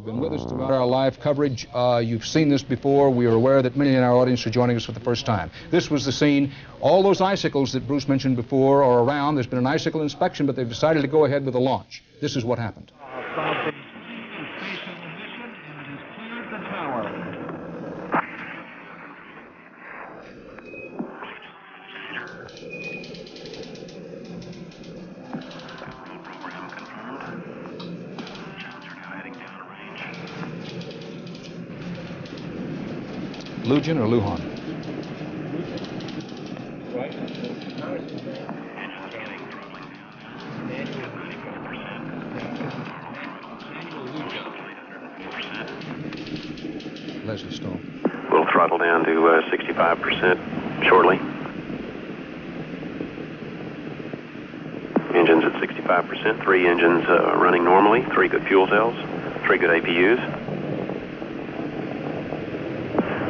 been with us throughout our live coverage. You've seen this before. We are aware that many in our audience are joining us for the first time. This was the scene. All those icicles that Bruce mentioned before are around. There's been an icicle inspection, but they've decided to go ahead with the launch. This is what happened. Lujan or Lujan? Leslie Stone. We'll throttle down to 65% shortly. Engines at 65%. 3 engines running normally. 3 good fuel cells. 3 good APUs.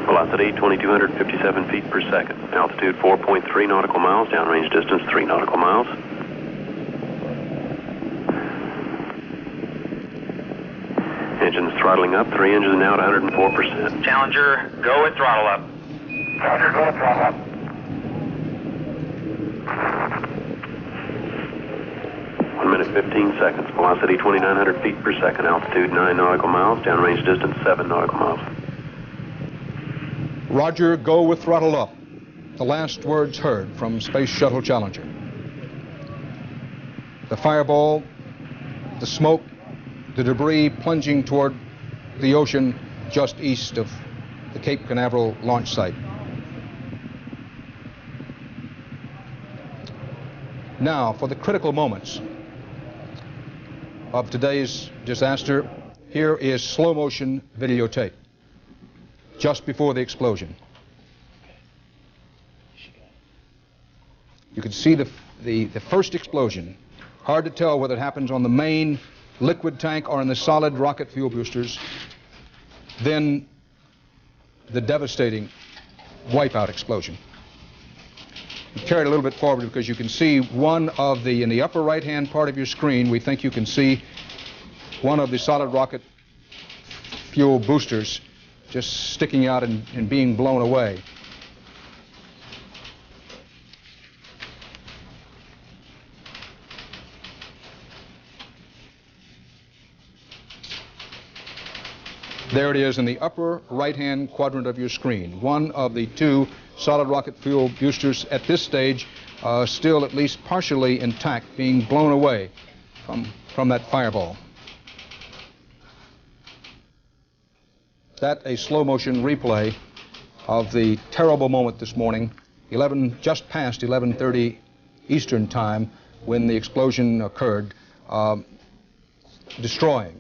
Velocity 2,257 feet per second. Altitude 4.3 nautical miles. Downrange distance 3 nautical miles. Engines throttling up. 3 engines now at 104%. Challenger, go with throttle up. Challenger, go with throttle up. One minute 15 seconds. Velocity 2,900 feet per second. Altitude 9 nautical miles. Downrange distance 7 nautical miles. Roger, go with throttle up. The last words heard from Space Shuttle Challenger. The fireball, the smoke, the debris plunging toward the ocean just east of the Cape Canaveral launch site. Now, for the critical moments of today's disaster, here is slow motion videotape just before the explosion. You can see the first explosion. Hard to tell whether it happens on the main liquid tank or in the solid rocket fuel boosters. Then the devastating wipeout explosion. Carry it a little bit forward because you can see one of the, in the upper right-hand part of your screen, we think you can see one of the solid rocket fuel boosters just sticking out and being blown away. There it is in the upper right-hand quadrant of your screen. One of the 2 solid rocket fuel boosters at this stage still at least partially intact, being blown away from that fireball. That a slow motion replay of the terrible moment this morning, just past 11:30 Eastern time, when the explosion occurred, destroying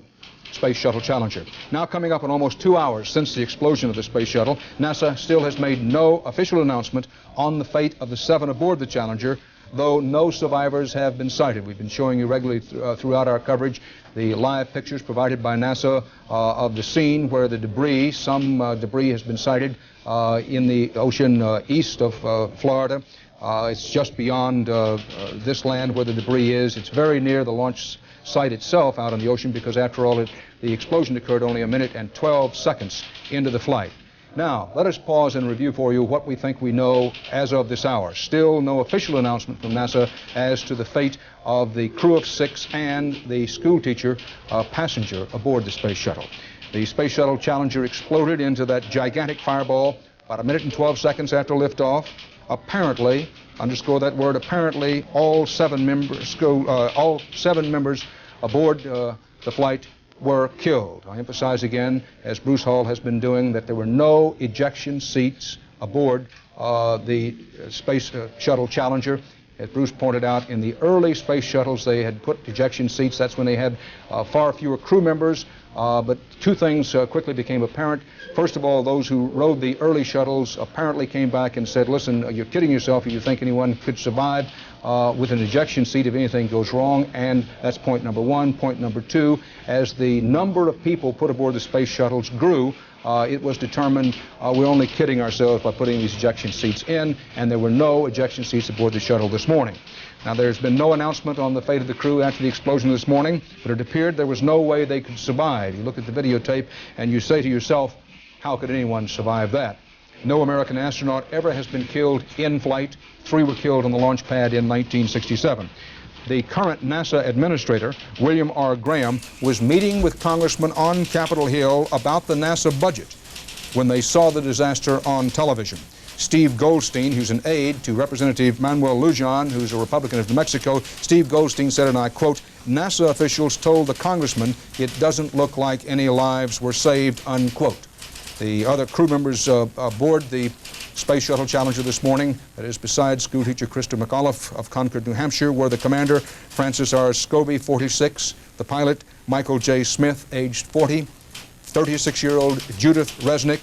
Space Shuttle Challenger. Now coming up on almost 2 hours since the explosion of the Space Shuttle, NASA still has made no official announcement on the fate of the 7 aboard the Challenger, though no survivors have been sighted. We've been showing you regularly throughout our coverage the live pictures provided by NASA of the scene where the debris, some debris has been sighted in the ocean east of Florida. It's just beyond this land where the debris is. It's very near the launch site itself out in the ocean because, after all, the explosion occurred only 1 minute and 12 seconds into the flight. Now, let us pause and review for you what we think we know as of this hour. Still no official announcement from NASA as to the fate of the crew of 6 and the school teacher passenger aboard the Space Shuttle. The Space Shuttle Challenger exploded into that gigantic fireball about 1 minute and 12 seconds after liftoff. Apparently, underscore that word, apparently all 7 members aboard the flight were killed. I emphasize again, as Bruce Hall has been doing, that there were no ejection seats aboard the Space Shuttle Challenger. As Bruce pointed out, in the early space shuttles, they had put ejection seats. That's when they had far fewer crew members. But 2 things quickly became apparent. First of all, those who rode the early shuttles apparently came back and said, listen, you're kidding yourself if you think anyone could survive with an ejection seat if anything goes wrong. And that's point number 1. Point number 2, as the number of people put aboard the space shuttles grew, it was determined we're only kidding ourselves by putting these ejection seats in, and there were no ejection seats aboard the shuttle this morning. Now, there's been no announcement on the fate of the crew after the explosion this morning, but it appeared there was no way they could survive. You look at the videotape and you say to yourself, how could anyone survive that? No American astronaut ever has been killed in flight. 3 were killed on the launch pad in 1967. The current NASA administrator, William R. Graham, was meeting with congressmen on Capitol Hill about the NASA budget when they saw the disaster on television. Steve Goldstein, who's an aide to Representative Manuel Lujan, who's a Republican of New Mexico, Steve Goldstein said, and I quote, NASA officials told the congressman it doesn't look like any lives were saved, unquote. The other crew members aboard the Space Shuttle Challenger this morning, that is besides schoolteacher Krista McAuliffe of Concord, New Hampshire, were the commander, Francis R. Scobie, 46, the pilot, Michael J. Smith, aged 40, 36-year-old Judith Resnick,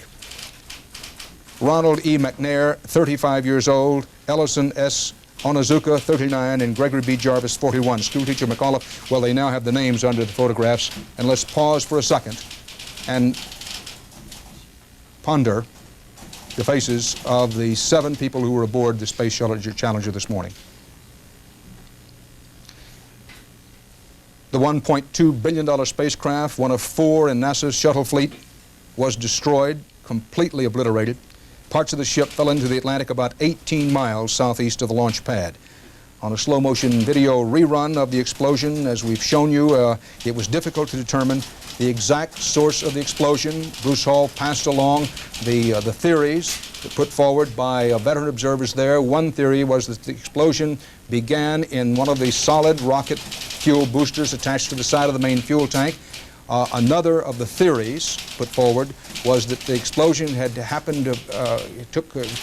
Ronald E. McNair, 35 years old, Ellison S. Onizuka, 39, and Gregory B. Jarvis, 41. Schoolteacher McAuliffe, well, they now have the names under the photographs. And let's pause for a second and ponder the faces of the 7 people who were aboard the Space Shuttle Challenger this morning. The $1.2 billion spacecraft, one of 4 in NASA's shuttle fleet, was destroyed, completely obliterated. Parts of the ship fell into the Atlantic about 18 miles southeast of the launch pad. On a slow-motion video rerun of the explosion, as we've shown you, it was difficult to determine the exact source of the explosion. Bruce Hall passed along the theories put forward by veteran observers there. One theory was that the explosion began in one of the solid rocket fuel boosters attached to the side of the main fuel tank. Another of the theories put forward was that the explosion had happened,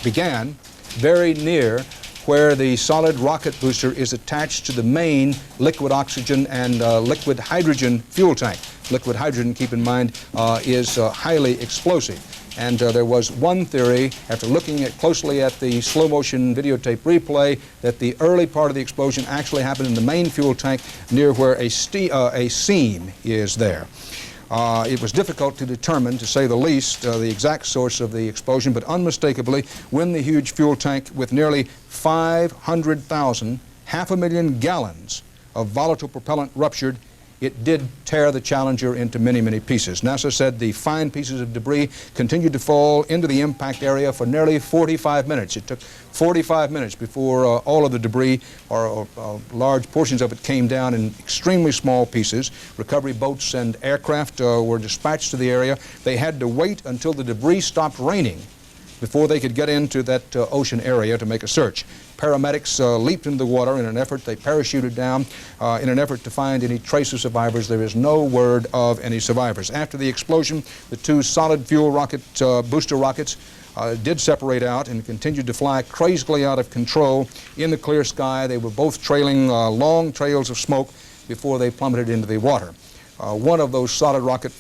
began very near where the solid rocket booster is attached to the main liquid oxygen and liquid hydrogen fuel tank. Liquid hydrogen, keep in mind, is highly explosive. And there was one theory, after looking closely at the slow-motion videotape replay, that the early part of the explosion actually happened in the main fuel tank near where a seam is there. It was difficult to determine, to say the least, the exact source of the explosion, but unmistakably, when the huge fuel tank with nearly 500,000, 500,000 gallons of volatile propellant ruptured, it did tear the Challenger into many, many pieces. NASA said the fine pieces of debris continued to fall into the impact area for nearly 45 minutes. It took 45 minutes before all of the debris, or large portions of it, came down in extremely small pieces. Recovery boats and aircraft were dispatched to the area. They had to wait until the debris stopped raining before they could get into that ocean area to make a search. Paramedics leaped into the water in an effort. They parachuted down in an effort to find any trace of survivors. There is no word of any survivors. After the explosion, the 2 solid fuel rocket booster rockets did separate out and continued to fly crazily out of control in the clear sky. They were both trailing long trails of smoke before they plummeted into the water. One of those solid rocket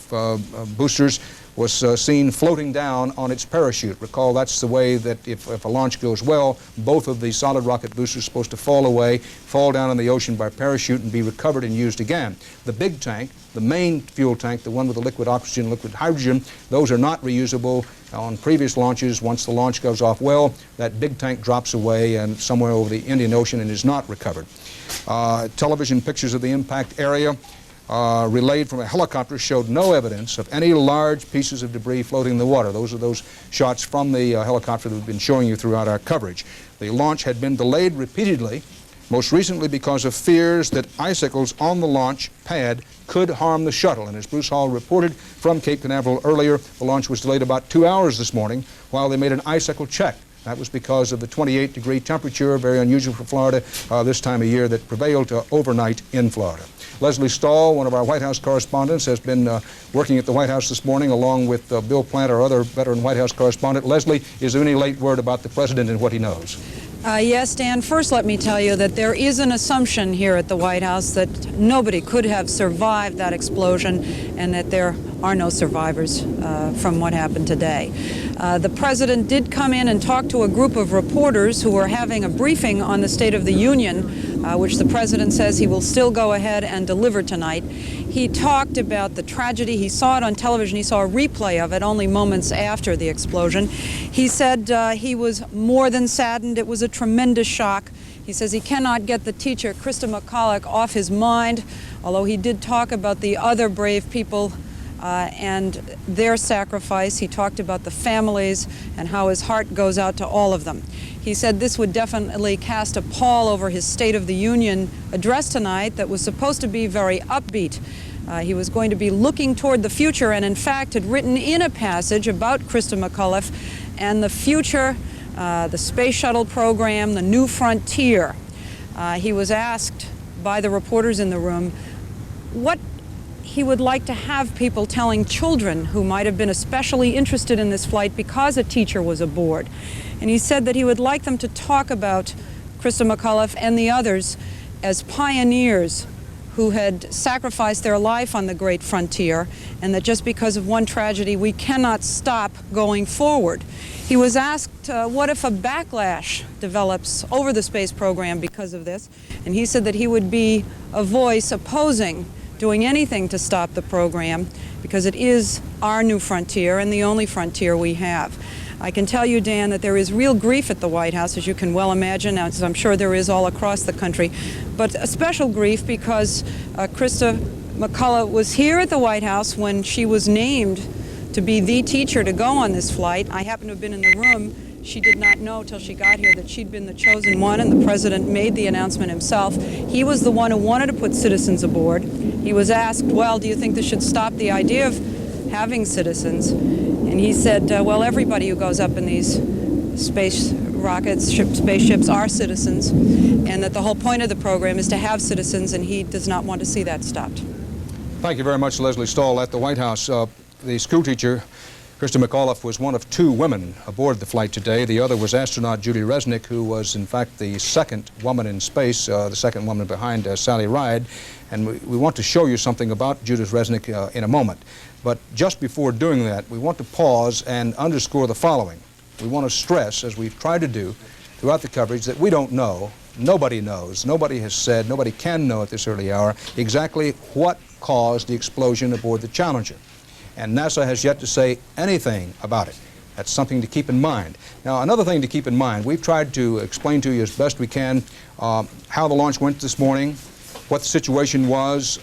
boosters was seen floating down on its parachute. Recall, that's the way that if a launch goes well, both of the solid rocket boosters are supposed to fall away, fall down in the ocean by parachute, and be recovered and used again. The big tank, the main fuel tank, the one with the liquid oxygen, liquid hydrogen, those are not reusable. On previous launches, once the launch goes off well, that big tank drops away and somewhere over the Indian Ocean and is not recovered. Television pictures of the impact area relayed from a helicopter showed no evidence of any large pieces of debris floating in the water. Those are those shots from the helicopter that we've been showing you throughout our coverage. The launch had been delayed repeatedly, most recently because of fears that icicles on the launch pad could harm the shuttle. And as Bruce Hall reported from Cape Canaveral earlier, the launch was delayed about 2 hours this morning while they made an icicle check. That was because of the 28-degree temperature, very unusual for Florida this time of year, that prevailed overnight in Florida. Leslie Stahl, one of our White House correspondents, has been working at the White House this morning along with Bill Plant, our other veteran White House correspondent. Leslie, is there any late word about the President and what he knows? Yes, Dan. First, let me tell you that there is an assumption here at the White House that nobody could have survived that explosion and that there are no survivors from what happened today. The President did come in and talk to a group of reporters who were having a briefing on the State of the Union, which the President says he will still go ahead and deliver tonight. He talked about the tragedy. He saw it on television. He saw a replay of it only moments after the explosion. He said he was more than saddened. It was a tremendous shock. He says he cannot get the teacher, Krista McCulloch, off his mind, although he did talk about the other brave people and their sacrifice. He talked about the families and how his heart goes out to all of them. He said this would definitely cast a pall over his State of the Union address tonight that was supposed to be very upbeat. He was going to be looking toward the future, and in fact had written in a passage about Krista McCulloch and the future, the space shuttle program, the new frontier. He was asked by the reporters in the room what he would like to have people telling children who might have been especially interested in this flight because a teacher was aboard. And he said that he would like them to talk about Krista McCulloch and the others as pioneers who had sacrificed their life on the great frontier, and that just because of one tragedy we cannot stop going forward. He was asked what if a backlash develops over the space program because of this, and he said that he would be a voice opposing doing anything to stop the program because it is our new frontier and the only frontier we have. I can tell you, Dan, that there is real grief at the White House, as you can well imagine, as I'm sure there is all across the country, but a special grief because Krista McCulloch was here at the White House when she was named to be the teacher to go on this flight. I happened to have been in the room. She did not know till she got here that she'd been the chosen one, and the president made the announcement himself. He was the one who wanted to put citizens aboard. He was asked, well, do you think this should stop the idea of having citizens? And he said, well, everybody who goes up in these space rockets, spaceships are citizens, and that the whole point of the program is to have citizens, and he does not want to see that stopped. Thank you very much, Leslie Stahl. At the White House, the schoolteacher, Krista McCulloch, was one of 2 women aboard the flight today. The other was astronaut Judy Resnick, who was, in fact, the second woman in space, the second woman behind Sally Ride. And we want to show you something about Judith Resnick in a moment. But just before doing that, we want to pause and underscore the following. We want to stress, as we've tried to do throughout the coverage, that we don't know, nobody knows, nobody has said, nobody can know at this early hour exactly what caused the explosion aboard the Challenger. And NASA has yet to say anything about it. That's something to keep in mind. Now, another thing to keep in mind, we've tried to explain to you as best we can how the launch went this morning, what the situation was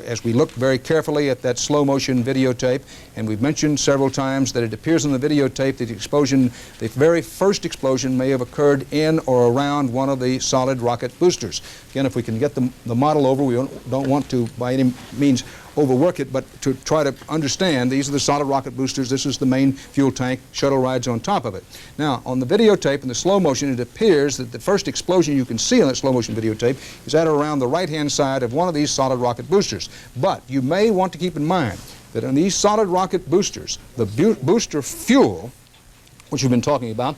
as we looked very carefully at that slow-motion videotape, and we've mentioned several times that it appears in the videotape that the explosion, the very first explosion, may have occurred in or around one of the solid rocket boosters. Again, if we can get the model over, we don't want to by any means overwork it, but to try to understand, these are the solid rocket boosters, this is the main fuel tank, shuttle rides on top of it. Now, on the videotape in the slow motion, it appears that the first explosion you can see on that slow motion videotape is at around the right-hand side of one of these solid rocket boosters. But you may want to keep in mind that on these solid rocket boosters, the booster fuel, which we've been talking about,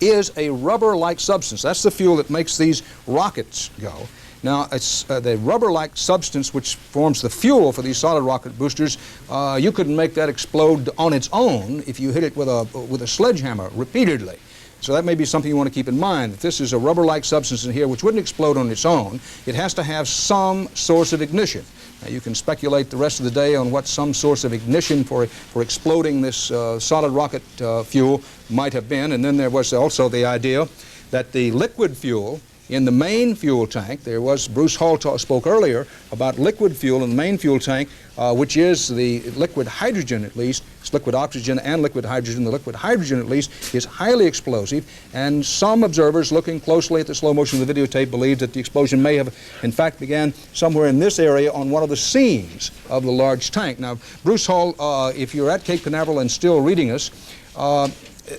is a rubber-like substance. That's the fuel that makes these rockets go. Now, it's the rubber-like substance which forms the fuel for these solid rocket boosters. You couldn't make that explode on its own if you hit it with a sledgehammer repeatedly. So that may be something you want to keep in mind, that this is a rubber-like substance in here which wouldn't explode on its own. It has to have some source of ignition. Now, you can speculate the rest of the day on what some source of ignition for exploding this solid rocket fuel might have been. And then there was also the idea that the liquid fuel in the main fuel tank, there was, Bruce Hall spoke earlier about liquid fuel in the main fuel tank, which is the liquid hydrogen at least. It's liquid oxygen and liquid hydrogen. The liquid hydrogen at least is highly explosive, and some observers looking closely at the slow motion of the videotape believe that the explosion may have in fact began somewhere in this area on one of the seams of the large tank. Now, Bruce Hall, if you're at Cape Canaveral and still reading us,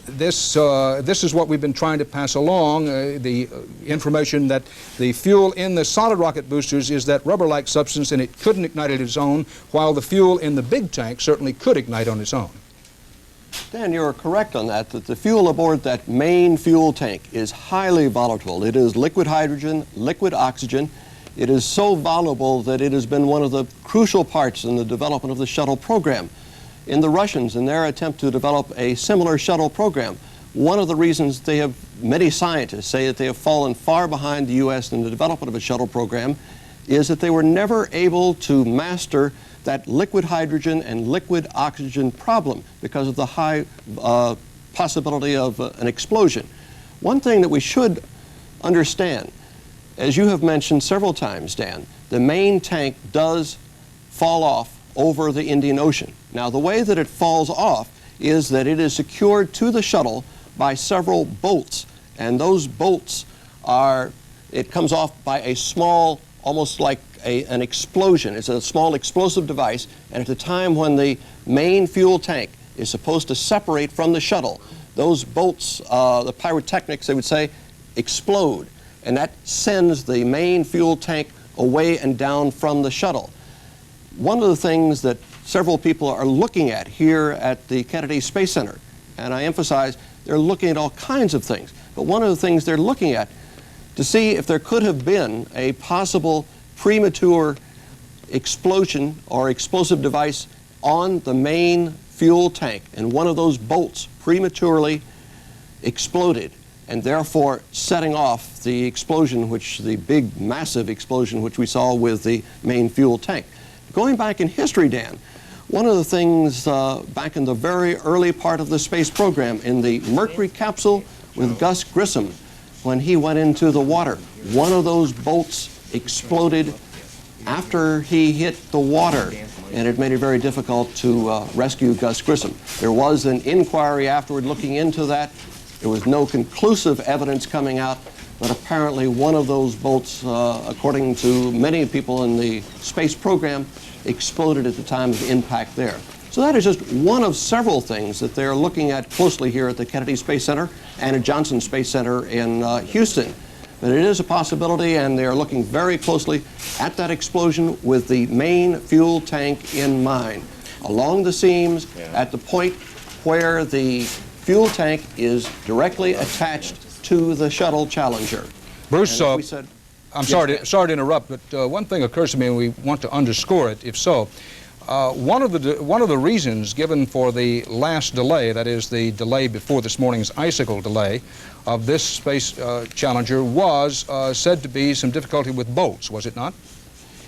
this is what we've been trying to pass along, the information that the fuel in the solid rocket boosters is that rubber-like substance, and it couldn't ignite on its own, while the fuel in the big tank certainly could ignite on its own. Dan, you're correct on that the fuel aboard that main fuel tank is highly volatile. It is liquid hydrogen, liquid oxygen. It is so volatile that it has been one of the crucial parts in the development of the shuttle program. In the Russians, in their attempt to develop a similar shuttle program, one of the reasons many scientists say that they have fallen far behind the U.S. in the development of a shuttle program is that they were never able to master that liquid hydrogen and liquid oxygen problem because of the high possibility of an explosion. One thing that we should understand, as you have mentioned several times, Dan, the main tank does fall off over the Indian Ocean. Now, the way that it falls off is that it is secured to the shuttle by several bolts, and those bolts are, it comes off by a small, almost like an explosion. It's a small explosive device, and at the time when the main fuel tank is supposed to separate from the shuttle, those bolts, the pyrotechnics, they would say, explode, and that sends the main fuel tank away and down from the shuttle. One of the things that several people are looking at here at the Kennedy Space Center, and I emphasize they're looking at all kinds of things, but one of the things they're looking at to see if there could have been a possible premature explosion or explosive device on the main fuel tank, and one of those bolts prematurely exploded, and therefore setting off the explosion, the big massive explosion which we saw with the main fuel tank. Going back in history, Dan, one of the things back in the very early part of the space program, in the Mercury capsule with Gus Grissom, when he went into the water, one of those bolts exploded after he hit the water, and it made it very difficult to rescue Gus Grissom. There was an inquiry afterward looking into that. There was no conclusive evidence coming out, but apparently one of those bolts, according to many people in the space program, exploded at the time of impact there. So that is just one of several things that they're looking at closely here at the Kennedy Space Center and at Johnson Space Center in Houston. But it is a possibility, and they're looking very closely at that explosion with the main fuel tank in mind. Along the seams, at the point where the fuel tank is directly attached to the shuttle Challenger. Bruce, I'm sorry to interrupt, but one thing occurs to me, and we want to underscore it, if so. One of the reasons given for the last delay, that is the delay before this morning's icicle delay of this Space Challenger, was said to be some difficulty with bolts, was it not?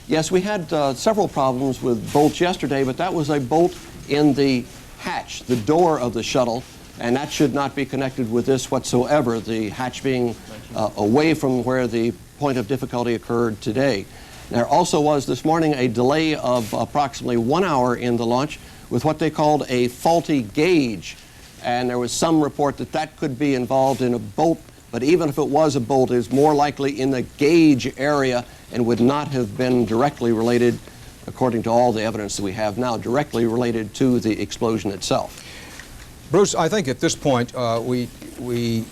Yes, we had several problems with bolts yesterday, but that was a bolt in the hatch, the door of the shuttle, and that should not be connected with this whatsoever, the hatch being away from where the point of difficulty occurred today. There also was this morning a delay of approximately 1 hour in the launch with what they called a faulty gauge, and there was some report that that could be involved in a bolt, but even if it was a bolt, it is more likely in the gauge area and would not have been directly related, according to all the evidence that we have now, directly related to the explosion itself. Bruce, I think at this point we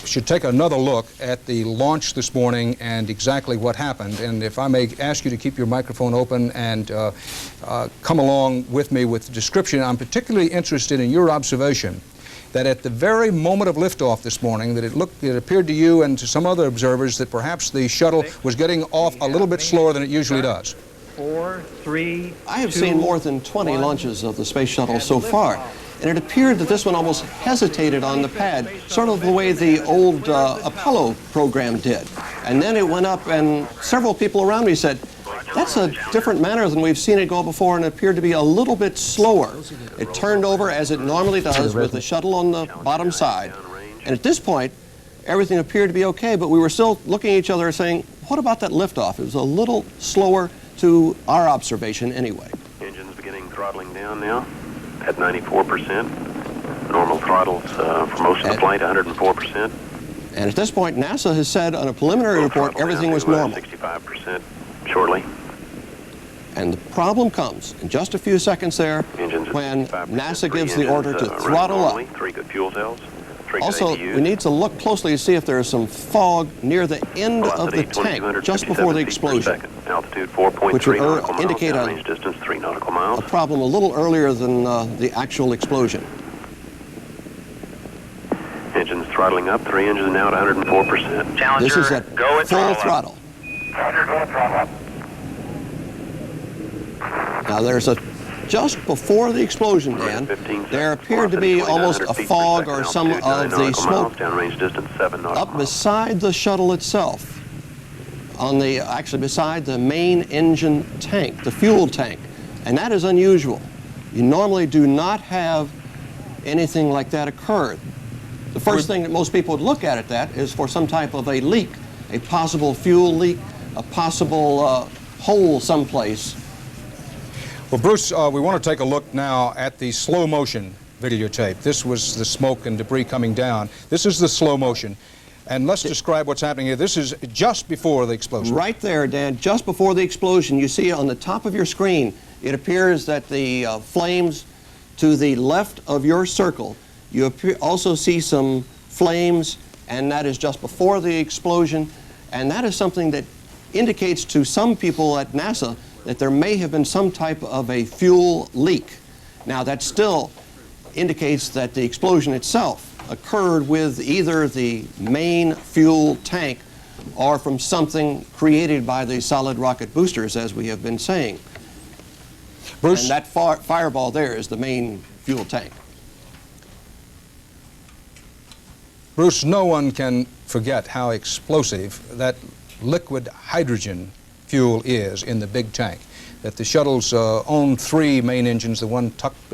should take another look at the launch this morning and exactly what happened. And if I may ask you to keep your microphone open and come along with me with the description. I'm particularly interested in your observation that at the very moment of liftoff this morning, that it appeared to you and to some other observers that perhaps the shuttle was getting off a little bit slower than it usually does. 4, 3, I have seen more than 20 launches of the space shuttle so far, and it appeared that this one almost hesitated on the pad, sort of the way the old Apollo program did. And then it went up, and several people around me said, that's a different manner than we've seen it go before, and it appeared to be a little bit slower. It turned over as it normally does with the shuttle on the bottom side. And at this point, everything appeared to be okay, but we were still looking at each other saying, what about that liftoff? It was a little slower to our observation anyway. Engines beginning throttling down now at 94%. Normal throttles for most of the flight, 104%. And at this point, NASA has said on a preliminary report everything was normal. 65% shortly. And the problem comes in just a few seconds there when NASA gives the order to throttle up. 3 good fuel cells. Also, we need to look closely to see if there is some fog near the end of the tank just before the explosion, Altitude 4.3 which would nautical miles, indicate downrange distance 3 nautical miles. a problem a little earlier than the actual explosion. Engines throttling up. 3 engines now at 104%. Challenger, This is at go at full throttle. throttle. Roger, go throttle up. Now there's just before the explosion, Dan, there appeared to be almost a fog or some of the smoke downrange distance 7 nautical up miles. beside the shuttle itself, actually beside the main engine tank, the fuel tank, and that is unusual. You normally do not have anything like that occur. The first thing that most people would look at that is for some type of a leak, a possible fuel leak, a possible hole someplace. Well, Bruce, we want to take a look now at the slow motion videotape. This was the smoke and debris coming down. This is the slow motion. And let's describe what's happening here. This is just before the explosion. Right there, Dan, just before the explosion. You see on the top of your screen, it appears that the flames to the left of your circle, you also see some flames, and that is just before the explosion. And that is something that indicates to some people at NASA that there may have been some type of a fuel leak. Now, that still indicates that the explosion itself occurred with either the main fuel tank or from something created by the solid rocket boosters, as we have been saying. Bruce? And that fireball there is the main fuel tank. Bruce, no one can forget how explosive that liquid hydrogen fuel is in the big tank. That the shuttle's own 3 main engines, the one tucked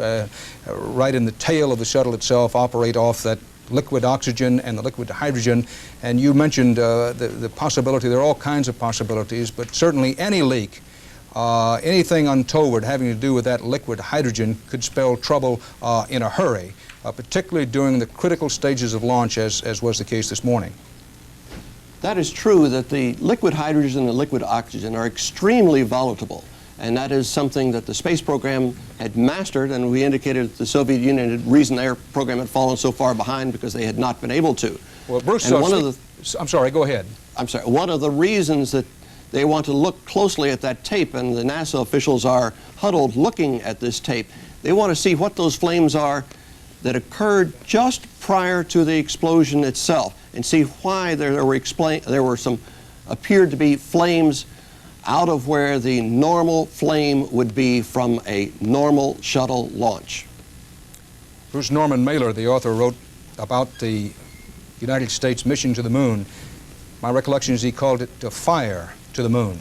right in the tail of the shuttle itself, operate off that liquid oxygen and the liquid hydrogen. And you mentioned the possibility, there are all kinds of possibilities, but certainly any leak, anything untoward having to do with that liquid hydrogen could spell trouble in a hurry, particularly during the critical stages of launch, as was the case this morning. That is true, that the liquid hydrogen and the liquid oxygen are extremely volatile. And that is something that the space program had mastered, and we indicated that the Soviet Union had reason their program had fallen so far behind because they had not been able to. Well, Bruce, I'm sorry, go ahead. I'm sorry. One of the reasons that they want to look closely at that tape, and the NASA officials are huddled looking at this tape, they want to see what those flames are that occurred just prior to the explosion itself, and see why there were some appeared to be flames out of where the normal flame would be from a normal shuttle launch. Bruce Norman Mailer, the author, wrote about the United States mission to the moon. My recollection is he called it "to fire to the moon,"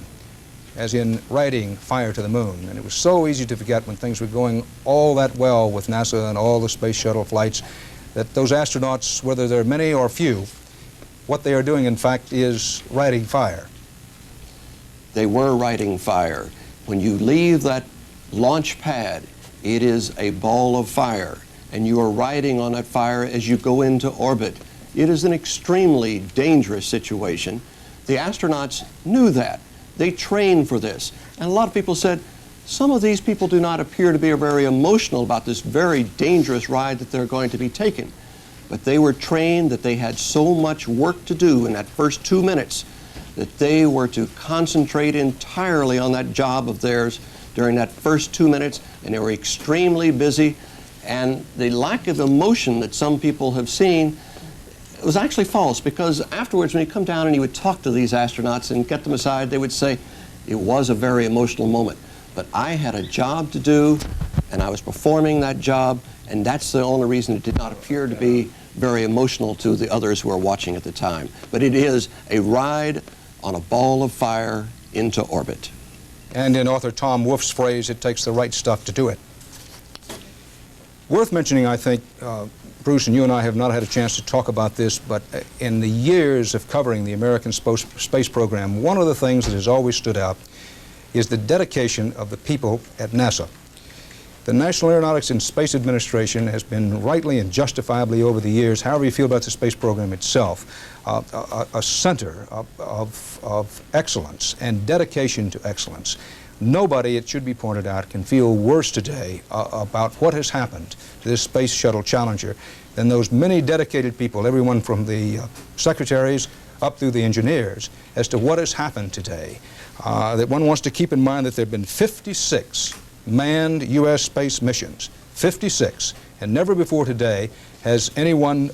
as in writing "fire to the moon." And it was so easy to forget when things were going all that well with NASA and all the space shuttle flights, that those astronauts, whether they're many or few, what they are doing, in fact, is writing fire. They were writing fire. When you leave that launch pad, it is a ball of fire, and you are riding on that fire as you go into orbit. It is an extremely dangerous situation. The astronauts knew that. They trained for this. And a lot of people said, some of these people do not appear to be very emotional about this very dangerous ride that they're going to be taking. But they were trained that they had so much work to do in that first 2 minutes that they were to concentrate entirely on that job of theirs during that first 2 minutes, and they were extremely busy. And the lack of emotion that some people have seen was actually false, because afterwards when you come down and you would talk to these astronauts and get them aside, they would say, it was a very emotional moment, but I had a job to do and I was performing that job, and that's the only reason it did not appear to be very emotional to the others who were watching at the time. But it is a ride on a ball of fire into orbit. And in author Tom Wolfe's phrase, it takes the right stuff to do it. Worth mentioning, I think, Bruce, and you and I have not had a chance to talk about this, but in the years of covering the American space program, one of the things that has always stood out is the dedication of the people at NASA. The National Aeronautics and Space Administration has been rightly and justifiably over the years, however you feel about the space program itself, a center of excellence and dedication to excellence. Nobody, it should be pointed out, can feel worse today about what has happened to this Space Shuttle Challenger than those many dedicated people, everyone from the secretaries up through the engineers, as to what has happened today. That one wants to keep in mind that there have been 56 manned U.S. space missions, 56, and never before today has anyone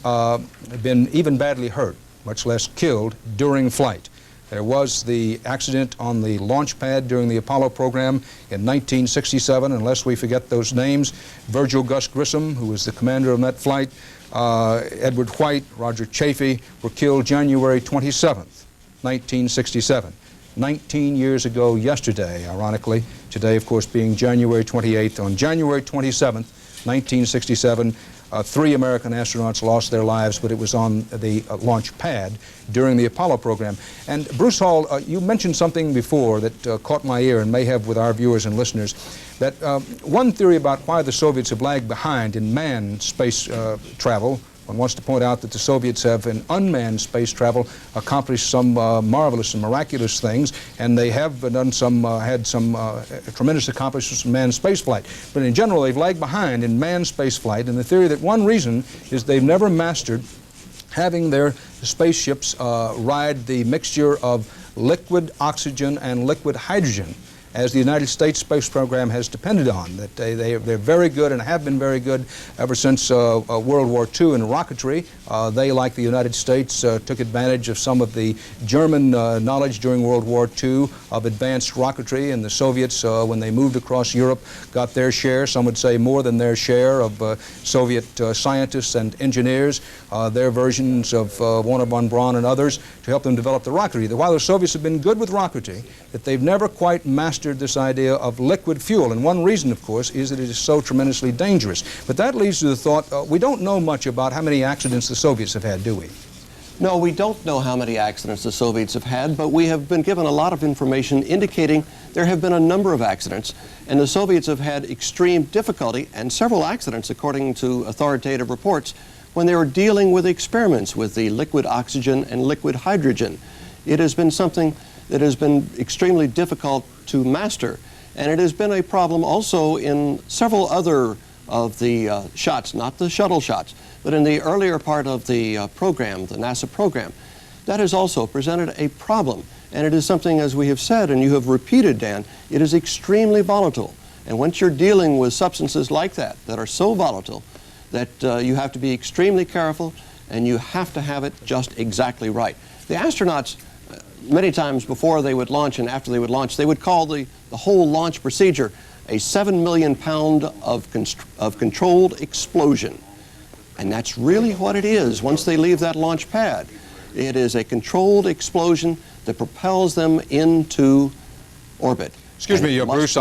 been even badly hurt, much less killed, during flight. There was the accident on the launch pad during the Apollo program in 1967, unless we forget those names. Virgil Gus Grissom, who was the commander of that flight, Edward White, Roger Chaffee, were killed January 27th, 1967. 19 years ago yesterday, ironically. Today, of course, being January 28th. On January 27th, 1967, 3 American astronauts lost their lives, but it was on the launch pad during the Apollo program. And Bruce Hall, you mentioned something before that caught my ear and may have with our viewers and listeners, that one theory about why the Soviets have lagged behind in manned space travel. One wants to point out that the Soviets have, in unmanned space travel, accomplished some marvelous and miraculous things, and they have done some, had some tremendous accomplishments in manned space flight. But in general, they've lagged behind in manned space flight, and the theory that one reason is they've never mastered having their spaceships ride the mixture of liquid oxygen and liquid hydrogen, as the United States space program has depended on. That they're very good and have been very good ever since World War II in rocketry. They, like the United States, took advantage of some of the German knowledge during World War II of advanced rocketry, and the Soviets, when they moved across Europe, got their share, some would say more than their share, of Soviet scientists and engineers, their versions of Wernher von Braun and others, to help them develop the rocketry. While the Soviets have been good with rocketry, that they've never quite mastered this idea of liquid fuel. And one reason, of course, is that it is so tremendously dangerous. But that leads to the thought, we don't know much about how many accidents the Soviets have had, do we? No, we don't know how many accidents the Soviets have had, but we have been given a lot of information indicating there have been a number of accidents, and the Soviets have had extreme difficulty, and several accidents, according to authoritative reports, when they were dealing with experiments with the liquid oxygen and liquid hydrogen. It has been something that has been extremely difficult to master, and it has been a problem also in several other of the shots, not the shuttle shots, but in the earlier part of the program, the NASA program. That has also presented a problem, and it is something, as we have said and you have repeated, Dan, it is extremely volatile. And once you're dealing with substances like that, that are so volatile, that you have to be extremely careful, and you have to have it just exactly right. The astronauts, many times before they would launch and after they would launch, they would call the whole launch procedure a 7 million pound of controlled explosion. And that's really what it is once they leave that launch pad. It is a controlled explosion that propels them into orbit. Excuse me, Bruce,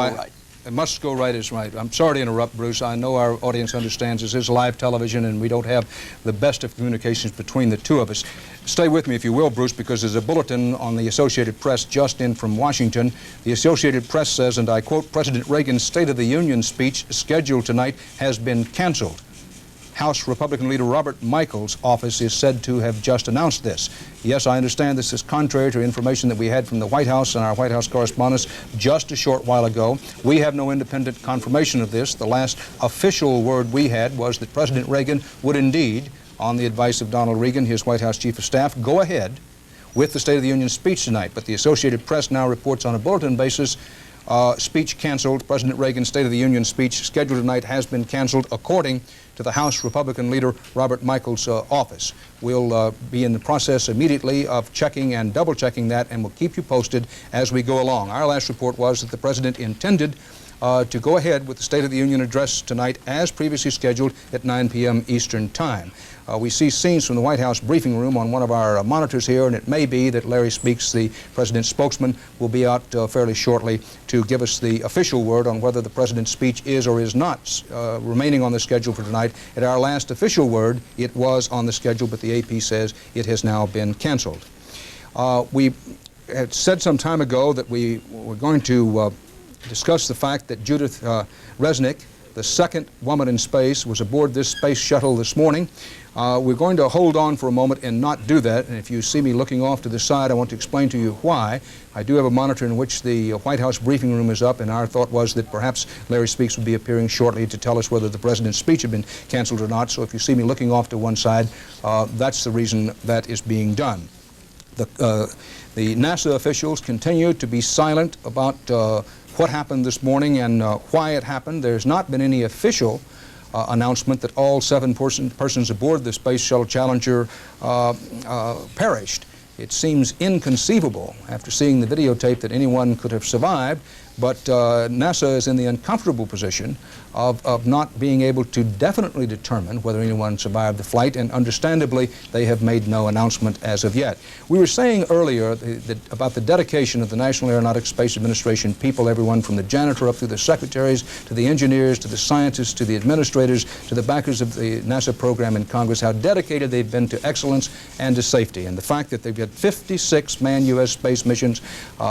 it must go right is right. I'm sorry to interrupt, Bruce. I know our audience understands this is live television and we don't have the best of communications between the two of us. Stay with me, if you will, Bruce, because there's a bulletin on the Associated Press just in from Washington. The Associated Press says, and I quote, "President Reagan's State of the Union speech scheduled tonight has been canceled." House Republican leader Robert Michael's office is said to have just announced this. Yes, I understand this is contrary to information that we had from the White House and our White House correspondents just a short while ago. We have no independent confirmation of this. The last official word we had was that President Reagan would indeed, on the advice of Donald Regan, his White House Chief of Staff, go ahead with the State of the Union speech tonight. But the Associated Press now reports on a bulletin basis, speech canceled. President Reagan's State of the Union speech scheduled tonight has been canceled, according to the House Republican leader Robert Michael's office. We'll be in the process immediately of checking and double-checking that, and we'll keep you posted as we go along. Our last report was that the President intended to go ahead with the State of the Union address tonight as previously scheduled at 9 p.m. Eastern Time. We see scenes from the White House briefing room on one of our monitors here, and it may be that Larry Speaks, the President's spokesman, will be out fairly shortly to give us the official word on whether the President's speech is or is not remaining on the schedule for tonight. At our last official word, it was on the schedule, but the AP says it has now been canceled. We had said some time ago that we were going to discuss the fact that Judith Resnick, the second woman in space, was aboard this space shuttle this morning. We're going to hold on for a moment and not do that, and if you see me looking off to the side, I want to explain to you why. I do have a monitor in which the White House briefing room is up, and our thought was that perhaps Larry Speaks would be appearing shortly to tell us whether the President's speech had been canceled or not. So if you see me looking off to one side, that's the reason that is being done. The NASA officials continue to be silent about what happened this morning and why it happened. There's not been any official announcement that all 7 persons aboard the Space Shuttle Challenger perished. It seems inconceivable, after seeing the videotape, that anyone could have survived, But NASA is in the uncomfortable position of not being able to definitely determine whether anyone survived the flight, and understandably, they have made no announcement as of yet. We were saying earlier about the dedication of the National Aeronautics Space Administration people, everyone from the janitor up through the secretaries, to the engineers, to the scientists, to the administrators, to the backers of the NASA program in Congress, how dedicated they've been to excellence and to safety. And the fact that they've got 56 manned U.S. space missions,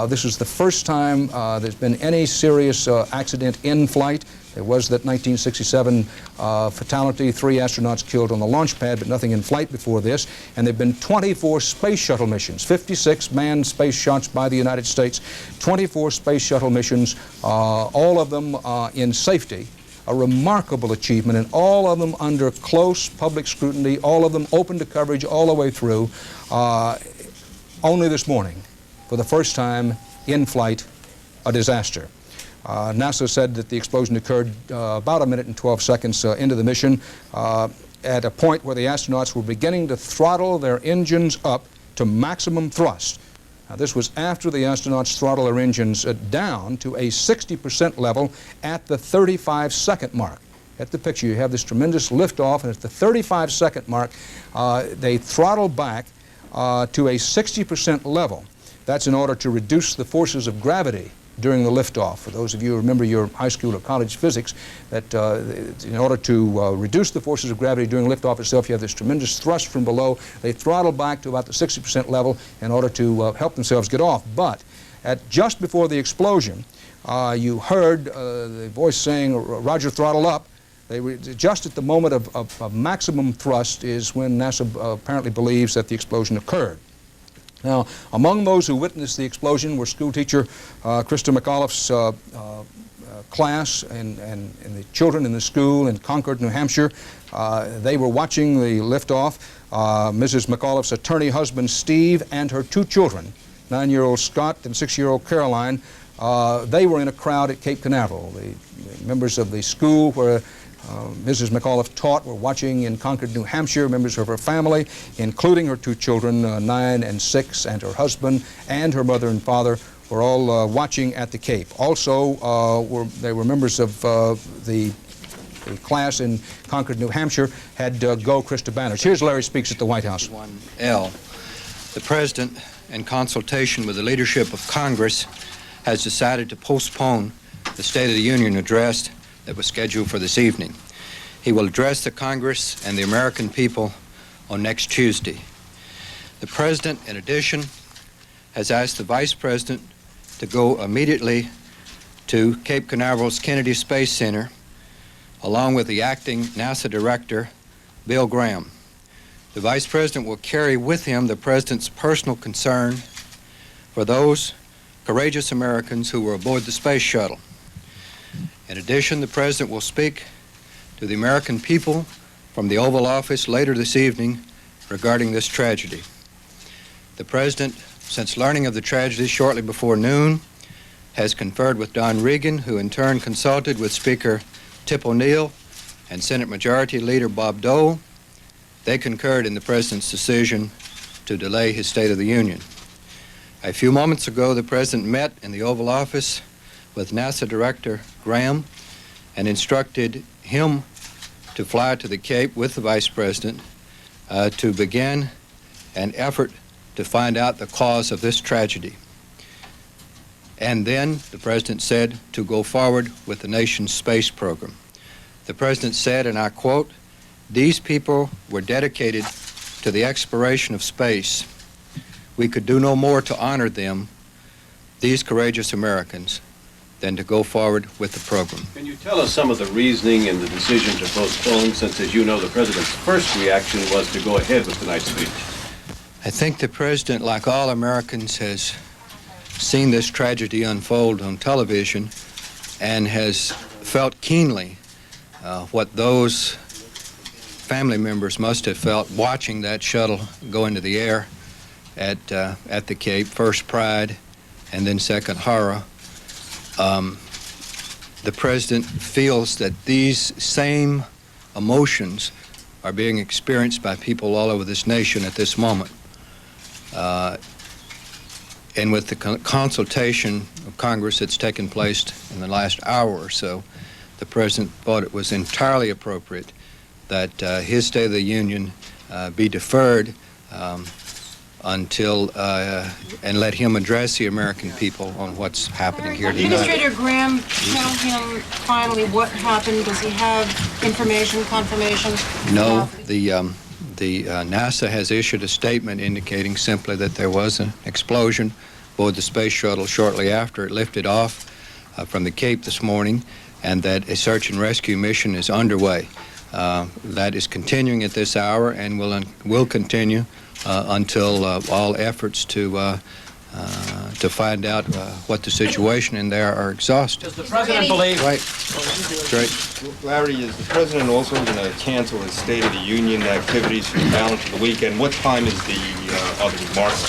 this is the first time there's been any serious accident in flight. There was that 1967 fatality, 3 astronauts killed on the launch pad, but nothing in flight before this. And there have been 24 space shuttle missions, 56 manned space shots by the United States, 24 space shuttle missions, all of them in safety. A remarkable achievement, and all of them under close public scrutiny, all of them open to coverage all the way through. Only this morning, for the first time in flight, a disaster. NASA said that the explosion occurred about 1 minute and 12 seconds into the mission at a point where the astronauts were beginning to throttle their engines up to maximum thrust. Now, this was after the astronauts throttled their engines down to a 60% level at the 35-second mark. At the picture, you have this tremendous liftoff, and at the 35-second mark, they throttle back to a 60% level. That's in order to reduce the forces of gravity during the liftoff. For those of you who remember your high school or college physics, that in order to reduce the forces of gravity during liftoff itself, you have this tremendous thrust from below. They throttle back to about the 60% level in order to help themselves get off. But at just before the explosion, you heard the voice saying, "Roger, throttle up." They were just at the moment of maximum thrust is when NASA apparently believes that the explosion occurred. Now, among those who witnessed the explosion were schoolteacher Krista McAuliffe's class and the children in the school in Concord, New Hampshire. They were watching the liftoff. Mrs. McAuliffe's attorney husband, Steve, and her 2 children, 9-year-old Scott and 6-year-old Caroline, they were in a crowd at Cape Canaveral. The members of the school where Mrs. McAuliffe taught were watching in Concord, New Hampshire. Members of her family, including her 2 children, 9 and 6, and her husband and her mother and father, were all watching at the Cape. Also, they were members of the class in Concord, New Hampshire, had Go Krista banners. Here's Larry Speaks at the White House. 1L. The President, in consultation with the leadership of Congress, has decided to postpone the State of the Union address that was scheduled for this evening. He will address the Congress and the American people on next Tuesday. The President, in addition, has asked the Vice President to go immediately to Cape Canaveral's Kennedy Space Center, along with the acting NASA Director, Bill Graham. The Vice President will carry with him the President's personal concern for those courageous Americans who were aboard the Space Shuttle. In addition, the President will speak to the American people from the Oval Office later this evening regarding this tragedy. The President, since learning of the tragedy shortly before noon, has conferred with Don Regan, who in turn consulted with Speaker Tip O'Neill and Senate Majority Leader Bob Dole. They concurred in the President's decision to delay his State of the Union. A few moments ago, the President met in the Oval Office with NASA Director Graham and instructed him to fly to the Cape with the Vice President to begin an effort to find out the cause of this tragedy. And then the President said to go forward with the nation's space program. The President said, and I quote, "These people were dedicated to the exploration of space. We could do no more to honor them, these courageous Americans, than to go forward with the program." Can you tell us some of the reasoning and the decision to postpone, since, as you know, the President's first reaction was to go ahead with tonight's speech? I think the President, like all Americans, has seen this tragedy unfold on television and has felt keenly what those family members must have felt watching that shuttle go into the air at the Cape, first pride and then second horror. The President feels that these same emotions are being experienced by people all over this nation at this moment. And with the consultation of Congress that's taken place in the last hour or so, the President thought it was entirely appropriate that his State of the Union be deferred until, and let him address the American people on what's happening here tonight. Administrator Graham, tell him finally what happened. Does he have information, confirmation? No, the NASA has issued a statement indicating simply that there was an explosion aboard the space shuttle shortly after it lifted off from the Cape this morning, and that a search and rescue mission is underway. That is continuing at this hour and will continue until all efforts to find out what the situation in there are exhausted. Does the President believe... Right. Great. Larry, is the President also going to cancel his State of the Union activities for the balance of the weekend? What time is the other remarks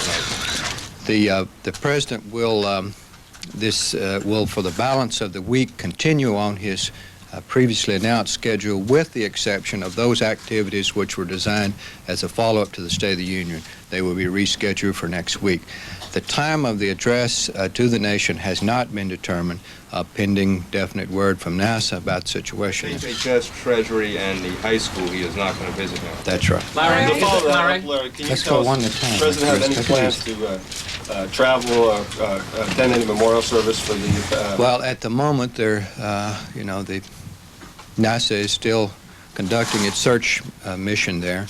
tonight? The President will, will for the balance of the week continue on his previously announced schedule, with the exception of those activities which were designed as a follow-up to the State of the Union. They will be rescheduled for next week. The time of the address to the nation has not been determined, pending definite word from NASA about the situation. HHS, Treasury, and the high school he is not going to visit now. That's right. Larry, Larry, can you Let's tell go one us, at a time. the President have any plans to travel or attend any memorial service for the... Well, at the moment, the NASA is still conducting its search mission there,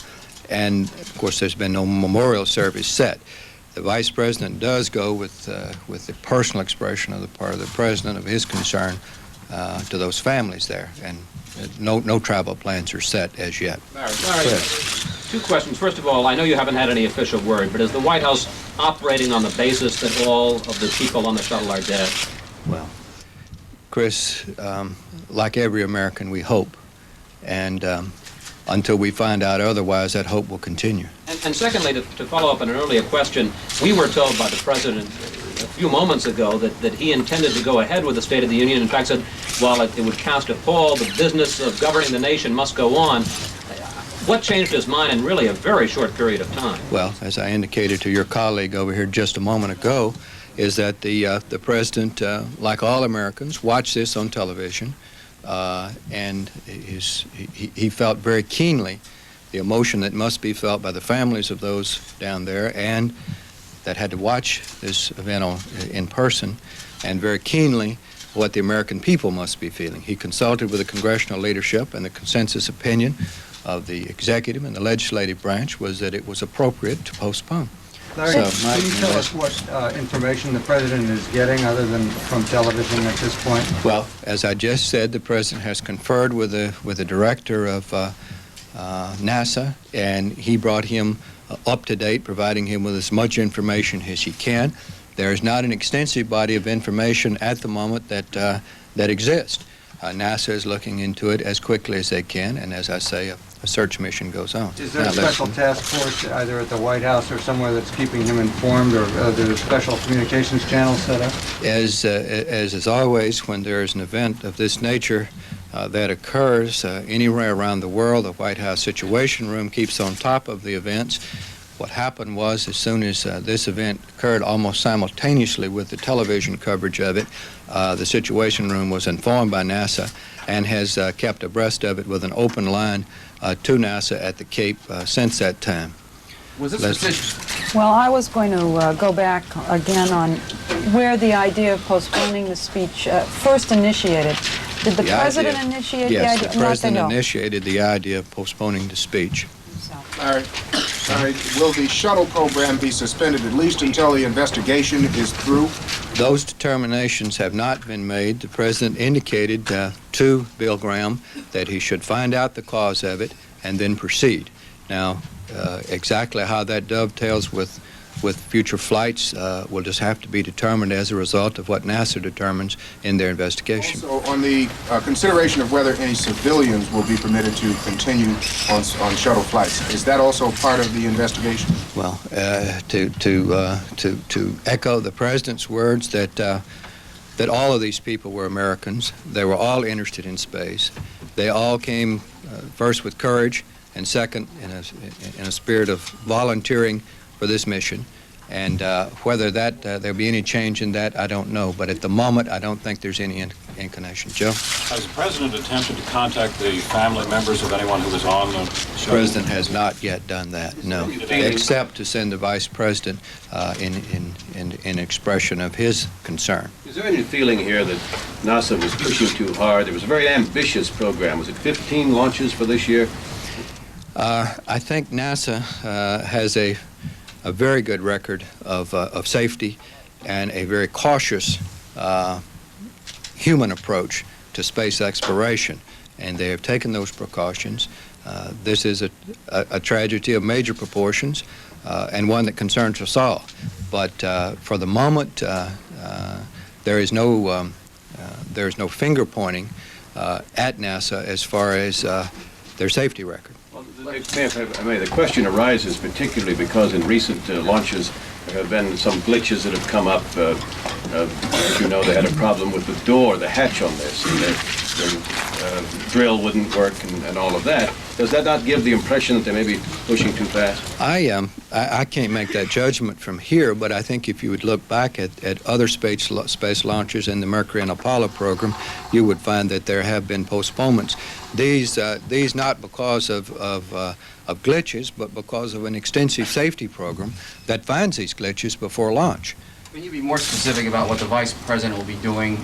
and of course there's been no memorial service set. The Vice President does go with the personal expression of the part of the President of his concern to those families there, and no travel plans are set as yet. Larry, two questions. First of all, I know you haven't had any official word, but is the White House operating on the basis that all of the people on the shuttle are dead? Well, Chris, like every American, we hope, and until we find out otherwise, that hope will continue. And secondly, to follow up on an earlier question, we were told by the President a few moments ago that he intended to go ahead with the State of the Union. In fact, said while it would cast a pall, the business of governing the nation must go on. What changed his mind in really a very short period of time? Well, as I indicated to your colleague over here just a moment ago, is that the President, like all Americans, watched this on television, and he felt very keenly the emotion that must be felt by the families of those down there and that had to watch this event in person, and very keenly what the American people must be feeling. He consulted with the congressional leadership, and the consensus opinion of the executive and the legislative branch was that it was appropriate to postpone. Larry, can you tell us what information the President is getting other than from television at this point? Well, as I just said, the President has conferred with the director of NASA, and he brought him up to date, providing him with as much information as he can. There is not an extensive body of information at the moment that exists. NASA is looking into it as quickly as they can, and as I say, a search mission goes on. Is there a special task force either at the White House or somewhere that's keeping him informed, or are there special communications channels set up? As is always, when there is an event of this nature that occurs anywhere around the world, the White House Situation Room keeps on top of the events. What happened was, as soon as this event occurred almost simultaneously with the television coverage of it, the Situation Room was informed by NASA and has kept abreast of it with an open line to NASA at the Cape since that time. Was this decision? Well, I was going to go back again on where the idea of postponing the speech first initiated. Did the President initiate the idea? Yes, the President initiated the idea of postponing the speech. Larry, will the shuttle program be suspended at least until the investigation is through? Those determinations have not been made. The President indicated to Bill Graham that he should find out the cause of it and then proceed. Now, exactly how that dovetails with future flights will just have to be determined as a result of what NASA determines in their investigation. Also, on the consideration of whether any civilians will be permitted to continue on shuttle flights, is that also part of the investigation? Well, to echo the President's words that all of these people were Americans. They were all interested in space. They all came first with courage and second in a spirit of volunteering for this mission. And whether there'll be any change in that, I don't know. But at the moment, I don't think there's any inclination. Joe? Has the President attempted to contact the family members of anyone who was on the show? The President has not yet done that, no, except to send the Vice President in expression of his concern. Is there any feeling here that NASA was pushing too hard? There was a very ambitious program. Was it 15 launches for this year? I think NASA has a very good record of safety and a very cautious human approach to space exploration, and they have taken those precautions. This is a tragedy of major proportions and one that concerns us all. But for the moment, there is no finger pointing at NASA as far as their safety record. The question arises particularly because in recent launches there have been some glitches that have come up. As you know, they had a problem with the door, the hatch on this, and their drill wouldn't work and all of that. Does that not give the impression that they may be pushing too fast? I can't make that judgment from here, but I think if you would look back at other space launches in the Mercury and Apollo program, you would find that there have been postponements. These not because of glitches, but because of an extensive safety program that finds these glitches before launch. Can you be more specific about what the Vice President will be doing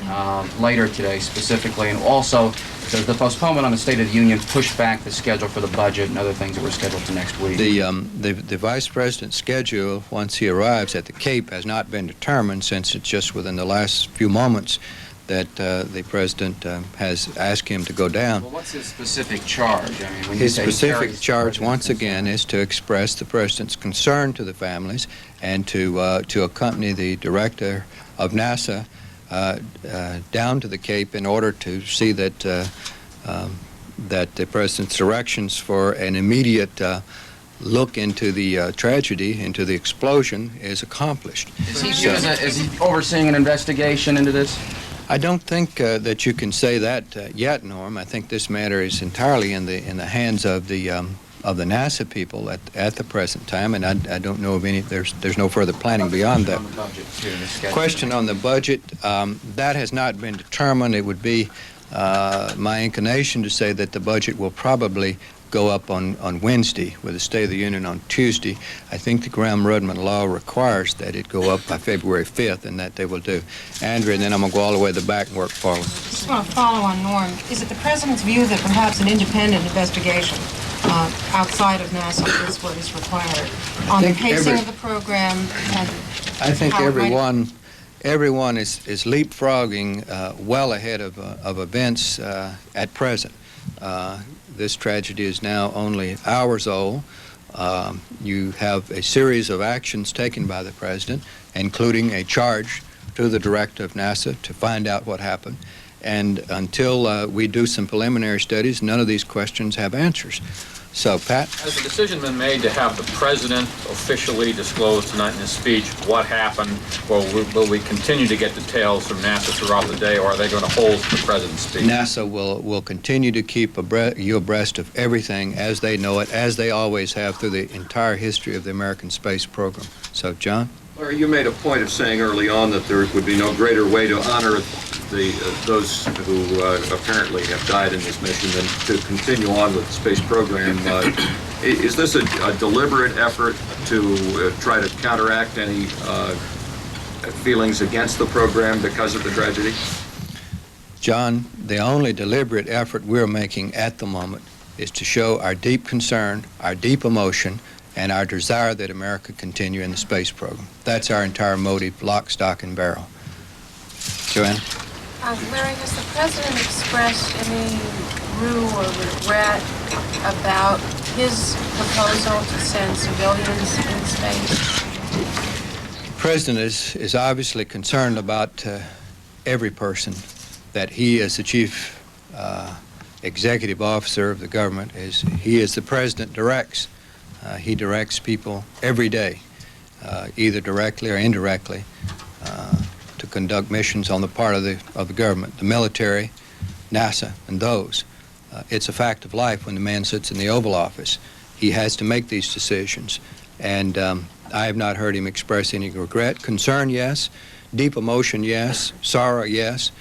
later today specifically, and also does the postponement on the State of the Union push back the schedule for the budget and other things that were scheduled for next week? The Vice President's schedule, once he arrives at the Cape, has not been determined, since it's just within the last few moments that the President has asked him to go down. Well, what's his specific charge? I mean, when his you say specific charge, once again, is to express the President's concern to the families and to accompany the Director of NASA down to the Cape in order to see that the President's directions for an immediate look into the tragedy, into the explosion, is accomplished. Is he overseeing an investigation into this? I don't think that you can say that yet, Norm. I think this matter is entirely in the hands of the NASA people at the present time, and I don't know of any. There's no further planning beyond that. Question on the budget, that has not been determined. It would be my inclination to say that the budget will probably go up on Wednesday, with the State of the Union on Tuesday. I think the Graham-Rudman law requires that it go up by February 5th, and that they will do. Andrea, and then I'm going to go all the way to the back and work forward. I just want to follow on Norm. Is it the President's view that perhaps an independent investigation outside of NASA is what is required on the pacing of the program? And I think everyone is leapfrogging well ahead of events at present. This tragedy is now only hours old. You have a series of actions taken by the President, including a charge to the Director of NASA to find out what happened. And until we do some preliminary studies, none of these questions have answers. So, Pat? Has the decision been made to have the President officially disclose tonight in his speech what happened, or will we continue to get details from NASA throughout the day, or are they going to hold the President's speech? NASA will continue to keep you abreast of everything as they know it, as they always have through the entire history of the American space program. So, John? Larry, you made a point of saying early on that there would be no greater way to honor those who apparently have died in this mission than to continue on with the space program. Is this a deliberate effort to try to counteract any feelings against the program because of the tragedy? John, the only deliberate effort we're making at the moment is to show our deep concern, our deep emotion, and our desire that America continue in the space program. That's our entire motive, lock, stock, and barrel. Joanne? Larry, has the President expressed any rue or regret about his proposal to send civilians in space? The President is obviously concerned about every person that he, as the chief executive officer of the government, he as the President directs. He directs people every day, either directly or indirectly, to conduct missions on the part of the government, the military, NASA, and those. It's a fact of life when the man sits in the Oval Office. He has to make these decisions, and I have not heard him express any regret. Concern, yes. Deep emotion, yes. Sorrow, yes.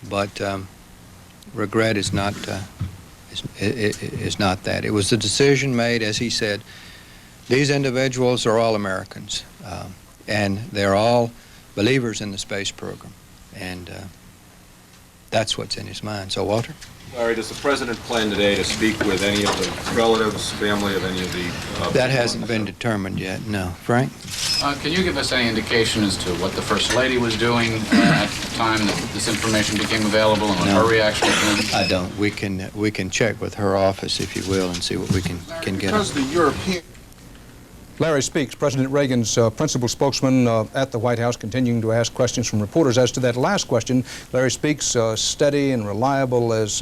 But regret is not that. It was a decision made, as he said. These individuals are all Americans, and they're all believers in the space program, and that's what's in his mind. So, Walter? Larry, does the President plan today to speak with any of the relatives, family of any of the... That hasn't been determined yet, no. Frank? Can you give us any indication as to what the First Lady was doing at the time that this information became available and what her reaction was? I don't. We can check with her office, if you will, and see what we can get. Because the European... Larry Speaks, President Reagan's principal spokesman at the White House, continuing to ask questions from reporters. As to that last question, Larry Speaks, steady and reliable as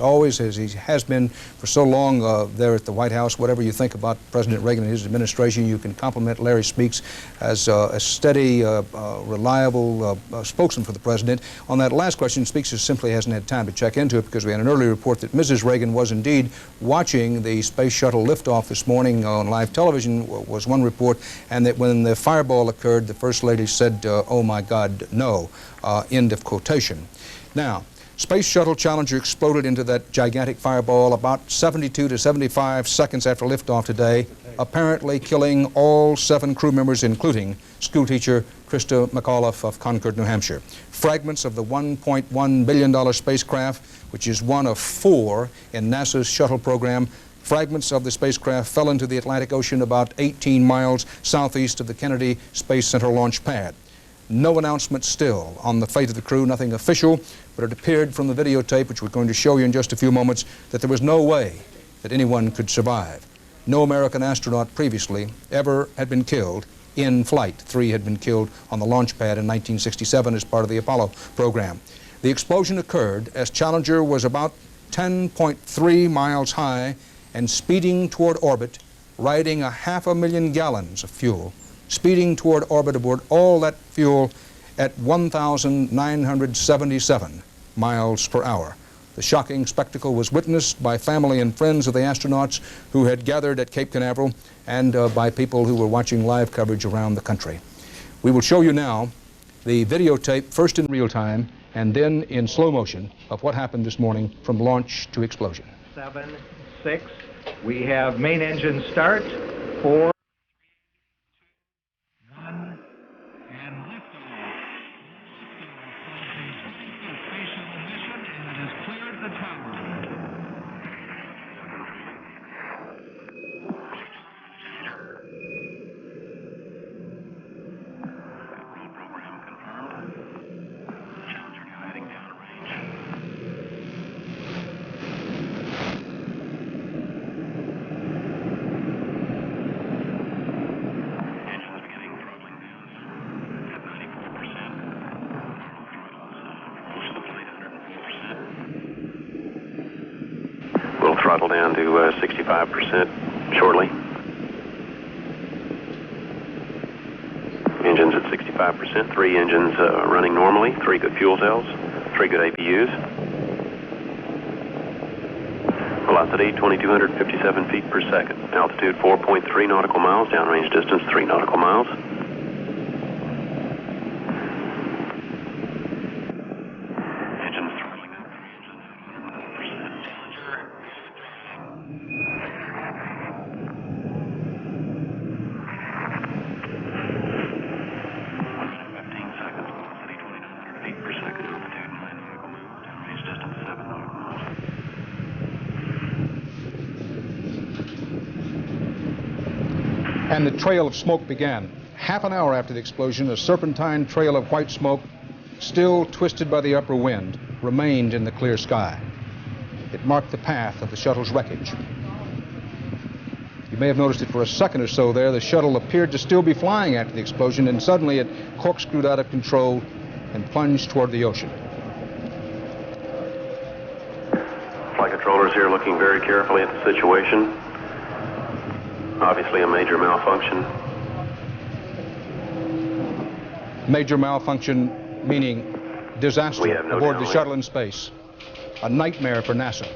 always, as he has been for so long there at the White House. Whatever you think about President Reagan and his administration, you can compliment Larry Speaks as a steady, reliable spokesman for the President. On that last question, Speaks just simply hasn't had time to check into it because we had an early report that Mrs. Reagan was indeed watching the Space Shuttle liftoff this morning on live television, was one report, and that when the fireball occurred, the First Lady said, oh my God, no, end of quotation. Now, Space Shuttle Challenger exploded into that gigantic fireball about 72 to 75 seconds after liftoff today, apparently killing all 7 crew members, including schoolteacher Krista McAuliffe of Concord, New Hampshire. Fragments of the $1.1 billion spacecraft, which is one of 4 in NASA's shuttle program, fragments of the spacecraft fell into the Atlantic Ocean about 18 miles southeast of the Kennedy Space Center launch pad. No announcement still on the fate of the crew, nothing official, but it appeared from the videotape, which we're going to show you in just a few moments, that there was no way that anyone could survive. No American astronaut previously ever had been killed in flight. 3 had been killed on the launch pad in 1967 as part of the Apollo program. The explosion occurred as Challenger was about 10.3 miles high and speeding toward orbit, riding 500,000 gallons of fuel, speeding toward orbit aboard all that fuel at 1,977 miles per hour. The shocking spectacle was witnessed by family and friends of the astronauts who had gathered at Cape Canaveral and by people who were watching live coverage around the country. We will show you now the videotape, first in real time and then in slow motion, of what happened this morning from launch to explosion. 7, 6, we have main engine start, 4, 1, and liftoff. Space Shuttle mission, and it has cleared the tower. Program confirmed. Challenger now heading down range. Throttle down to 65% shortly. Engines at 65%, 3 engines running normally, 3 good fuel cells, 3 good APUs. Velocity 2,257 feet per second. Altitude 4.3 nautical miles, downrange distance 3 nautical miles. And the trail of smoke began. Half an hour after the explosion, a serpentine trail of white smoke, still twisted by the upper wind, remained in the clear sky. It marked the path of the shuttle's wreckage. You may have noticed it for a second or so there. The shuttle appeared to still be flying after the explosion, and suddenly it corkscrewed out of control and plunged toward the ocean. Flight controllers here looking very carefully at the situation. Obviously a major malfunction. Major malfunction meaning disaster aboard the shuttle in space. A nightmare for NASA.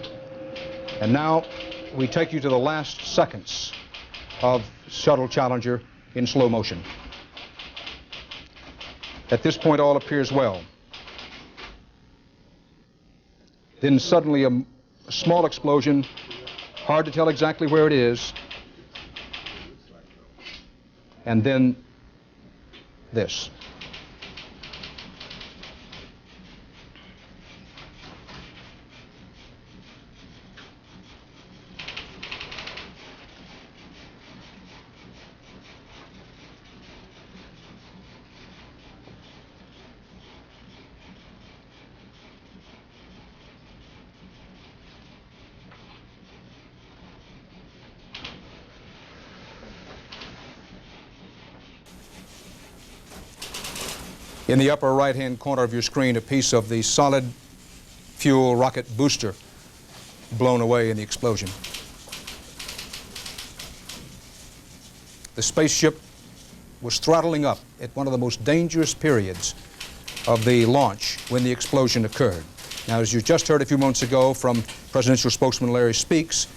And now we take you to the last seconds of Shuttle Challenger in slow motion. At this point, all appears well. Then suddenly a small explosion, hard to tell exactly where it is, and then this. In the upper right-hand corner of your screen, a piece of the solid fuel rocket booster blown away in the explosion. The spaceship was throttling up at one of the most dangerous periods of the launch when the explosion occurred. Now, as you just heard a few moments ago from presidential spokesman Larry Speakes,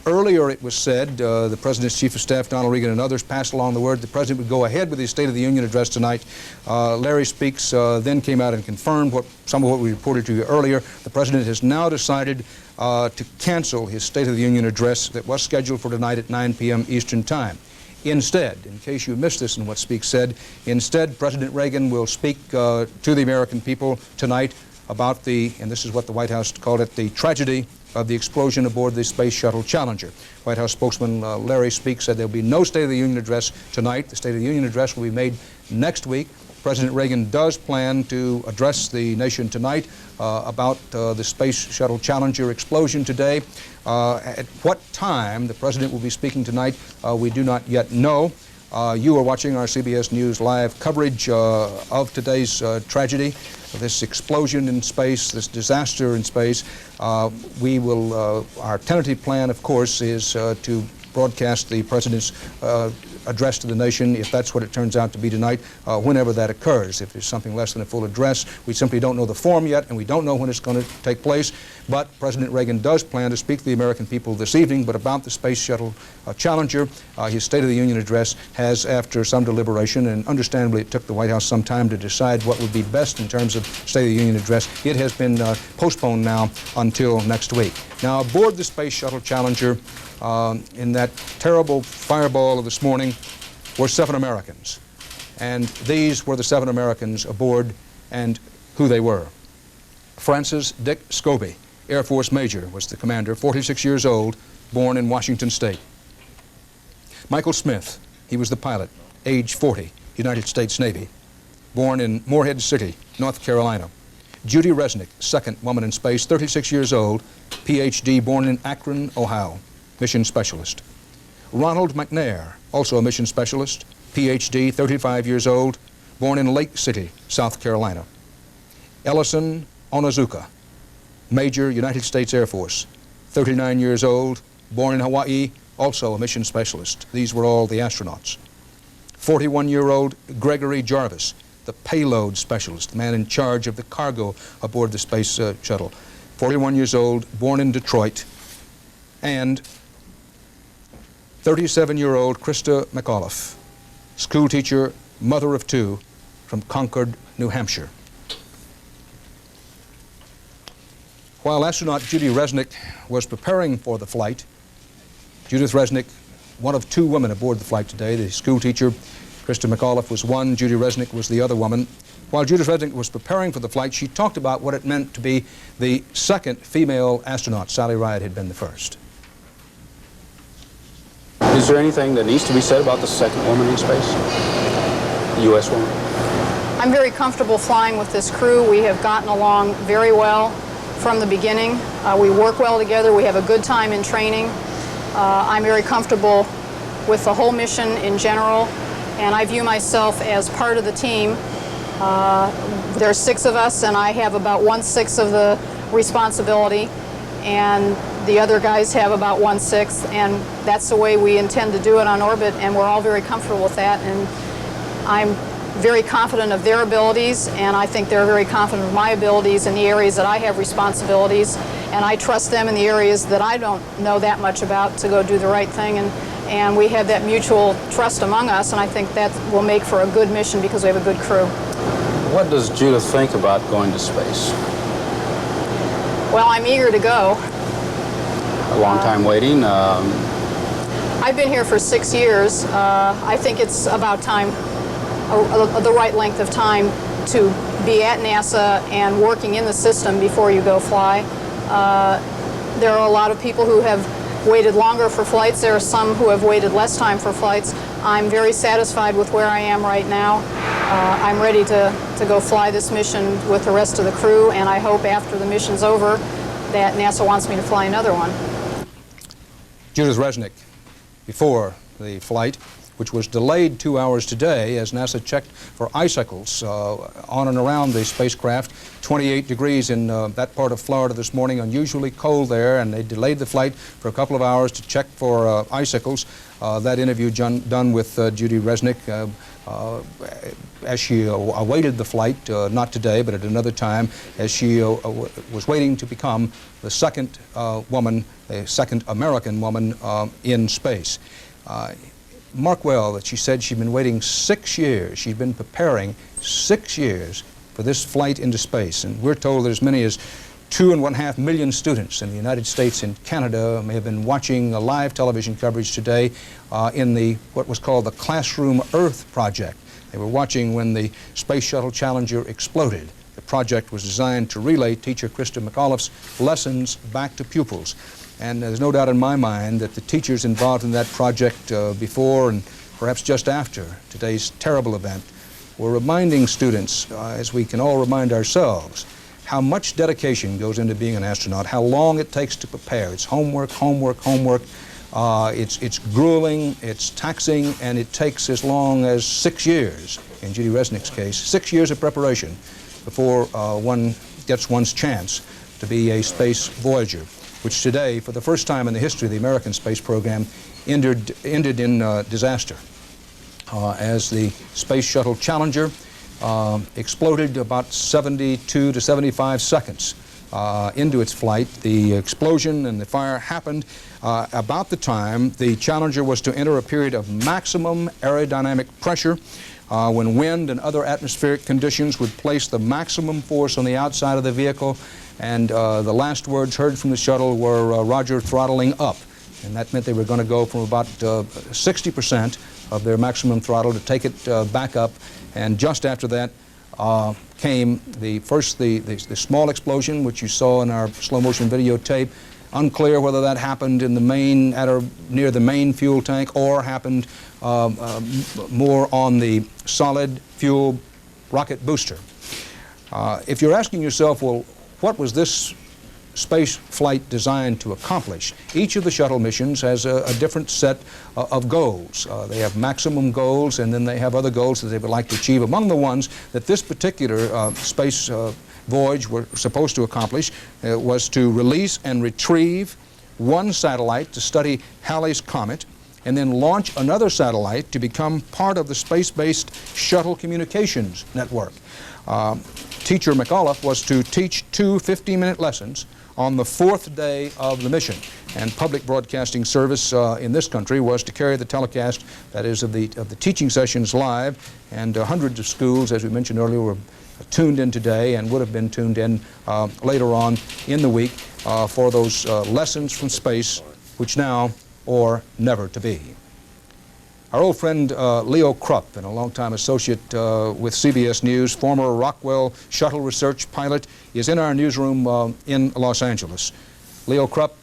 earlier it was said, the President's Chief of Staff, Donald Regan, and others passed along the word the President would go ahead with his State of the Union address tonight. Larry Speakes then came out and confirmed some of what we reported to you earlier. The President has now decided to cancel his State of the Union address that was scheduled for tonight at 9 p.m. Eastern Time. Instead, in case you missed this in what Speakes said, instead President Reagan will speak to the American people tonight about and this is what the White House called it, the tragedy of the explosion aboard the Space Shuttle Challenger. White House spokesman Larry Speakes said there will be no State of the Union address tonight. The State of the Union address will be made next week. President Reagan does plan to address the nation tonight about the Space Shuttle Challenger explosion today. At what time the President will be speaking tonight, we do not yet know. You are watching our CBS News live coverage of today's tragedy, this explosion in space, this disaster in space. Our tentative plan, of course, is to broadcast the President's address to the nation, if that's what it turns out to be tonight, whenever that occurs. If it's something less than a full address, we simply don't know the form yet, and we don't know when it's going to take place. But President Reagan does plan to speak to the American people this evening, but about the Space Shuttle Challenger, his State of the Union address has, after some deliberation, and understandably it took the White House some time to decide what would be best in terms of State of the Union address, it has been postponed now until next week. Now, aboard the Space Shuttle Challenger, in that terrible fireball of this morning, were 7 Americans. And these were the 7 Americans aboard and who they were. Francis Dick Scobie, Air Force Major, was the commander, 46 years old, born in Washington State. Michael Smith, he was the pilot, age 40, United States Navy, born in Morehead City, North Carolina. Judy Resnick, second woman in space, 36 years old, PhD, born in Akron, Ohio, mission specialist. Ronald McNair, also a mission specialist, PhD, 35 years old, born in Lake City, South Carolina. Ellison Onizuka, Major, United States Air Force, 39 years old, born in Hawaii, also a mission specialist. These were all the astronauts. 41-year-old Gregory Jarvis, the payload specialist, the man in charge of the cargo aboard the Space Shuttle. 41 years old, born in Detroit. And 37-year-old Krista McAuliffe, school teacher, mother of 2, from Concord, New Hampshire. While astronaut Judy Resnick was preparing for the flight, Judith Resnick, one of 2 women aboard the flight today, the school teacher, Krista McAuliffe was one, Judy Resnick was the other woman. While Judith Resnick was preparing for the flight, she talked about what it meant to be the second female astronaut. Sally Ride had been the first. Is there anything that needs to be said about the second woman in space? The U.S. woman? I'm very comfortable flying with this crew. We have gotten along very well from the beginning. We work well together. We have a good time in training. I'm very comfortable with the whole mission in general, and I view myself as part of the team. There's 6 of us, and I have about 1/6 of the responsibility, and the other guys have about 1/6, and that's the way we intend to do it on orbit, and we're all very comfortable with that. And I'm very confident of their abilities, and I think they're very confident of my abilities in the areas that I have responsibilities. and I trust them in the areas that I don't know that much about to go do the right thing, and we have that mutual trust among us, and I think that will make for a good mission because we have a good crew. What does Judith think about going to space? Well, I'm eager to go. A long time waiting. I've been here for 6 years. I think it's about time, the right length of time to be at NASA and working in the system before you go fly. There are a lot of people who have waited longer for flights. There are some who have waited less time for flights. I'm very satisfied with where I am right now. I'm ready to go fly this mission with the rest of the crew, and I hope after the mission's over that NASA wants me to fly another one. Judith Resnick, before the flight, which was delayed 2 hours today as NASA checked for icicles on and around the spacecraft. 28 degrees in that part of Florida this morning, unusually cold there, and they delayed the flight for a couple of hours to check for icicles. That interview done with Judy Resnick as she awaited the flight, not today, but at another time, as she was waiting to become the second woman, the second American woman in space. Mark well that she said she'd been waiting 6 years. She'd been preparing 6 years for this flight into space. And we're told that as many as 2.5 million students in the United States and Canada may have been watching live television coverage today in what was called the Classroom Earth Project. They were watching when the Space Shuttle Challenger exploded. The project was designed to relay teacher Krista McAuliffe's lessons back to pupils. And there's no doubt in my mind that the teachers involved in that project before and perhaps just after today's terrible event were reminding students, as we can all remind ourselves, how much dedication goes into being an astronaut, how long it takes to prepare. It's homework, homework, homework. It's grueling, it's taxing, and it takes as long as 6 years, in Judy Resnick's case, 6 years of preparation before one gets one's chance to be a space voyager, which today, for the first time in the history of the American space program, ended in disaster as the Space Shuttle Challenger exploded about 72 to 75 seconds into its flight. The explosion and the fire happened about the time the Challenger was to enter a period of maximum aerodynamic pressure when wind and other atmospheric conditions would place the maximum force on the outside of the vehicle. And the last words heard from the shuttle were Roger, throttling up. And that meant they were going to go from about 60% of their maximum throttle to take it back up. And just after that came the small explosion, which you saw in our slow motion videotape. Unclear whether that happened in the main, near the main fuel tank, or happened more on the solid fuel rocket booster. If you're asking yourself, well, what was this space flight designed to accomplish? Each of the shuttle missions has a different set of goals. They have maximum goals, and then they have other goals that they would like to achieve. Among the ones that this particular space voyage were supposed to accomplish was to release and retrieve one satellite to study Halley's Comet, and then launch another satellite to become part of the space-based shuttle communications network. Teacher McAuliffe was to teach 2 15-minute lessons on the 4th day of the mission, and public broadcasting service in this country was to carry the telecast, that is, of the teaching sessions live, and hundreds of schools, as we mentioned earlier, were tuned in today and would have been tuned in later on in the week for those lessons from space, which now or never to be. Our old friend Leo Krupp, and a longtime associate with CBS News, former Rockwell Shuttle research pilot, is in our newsroom in Los Angeles. Leo Krupp,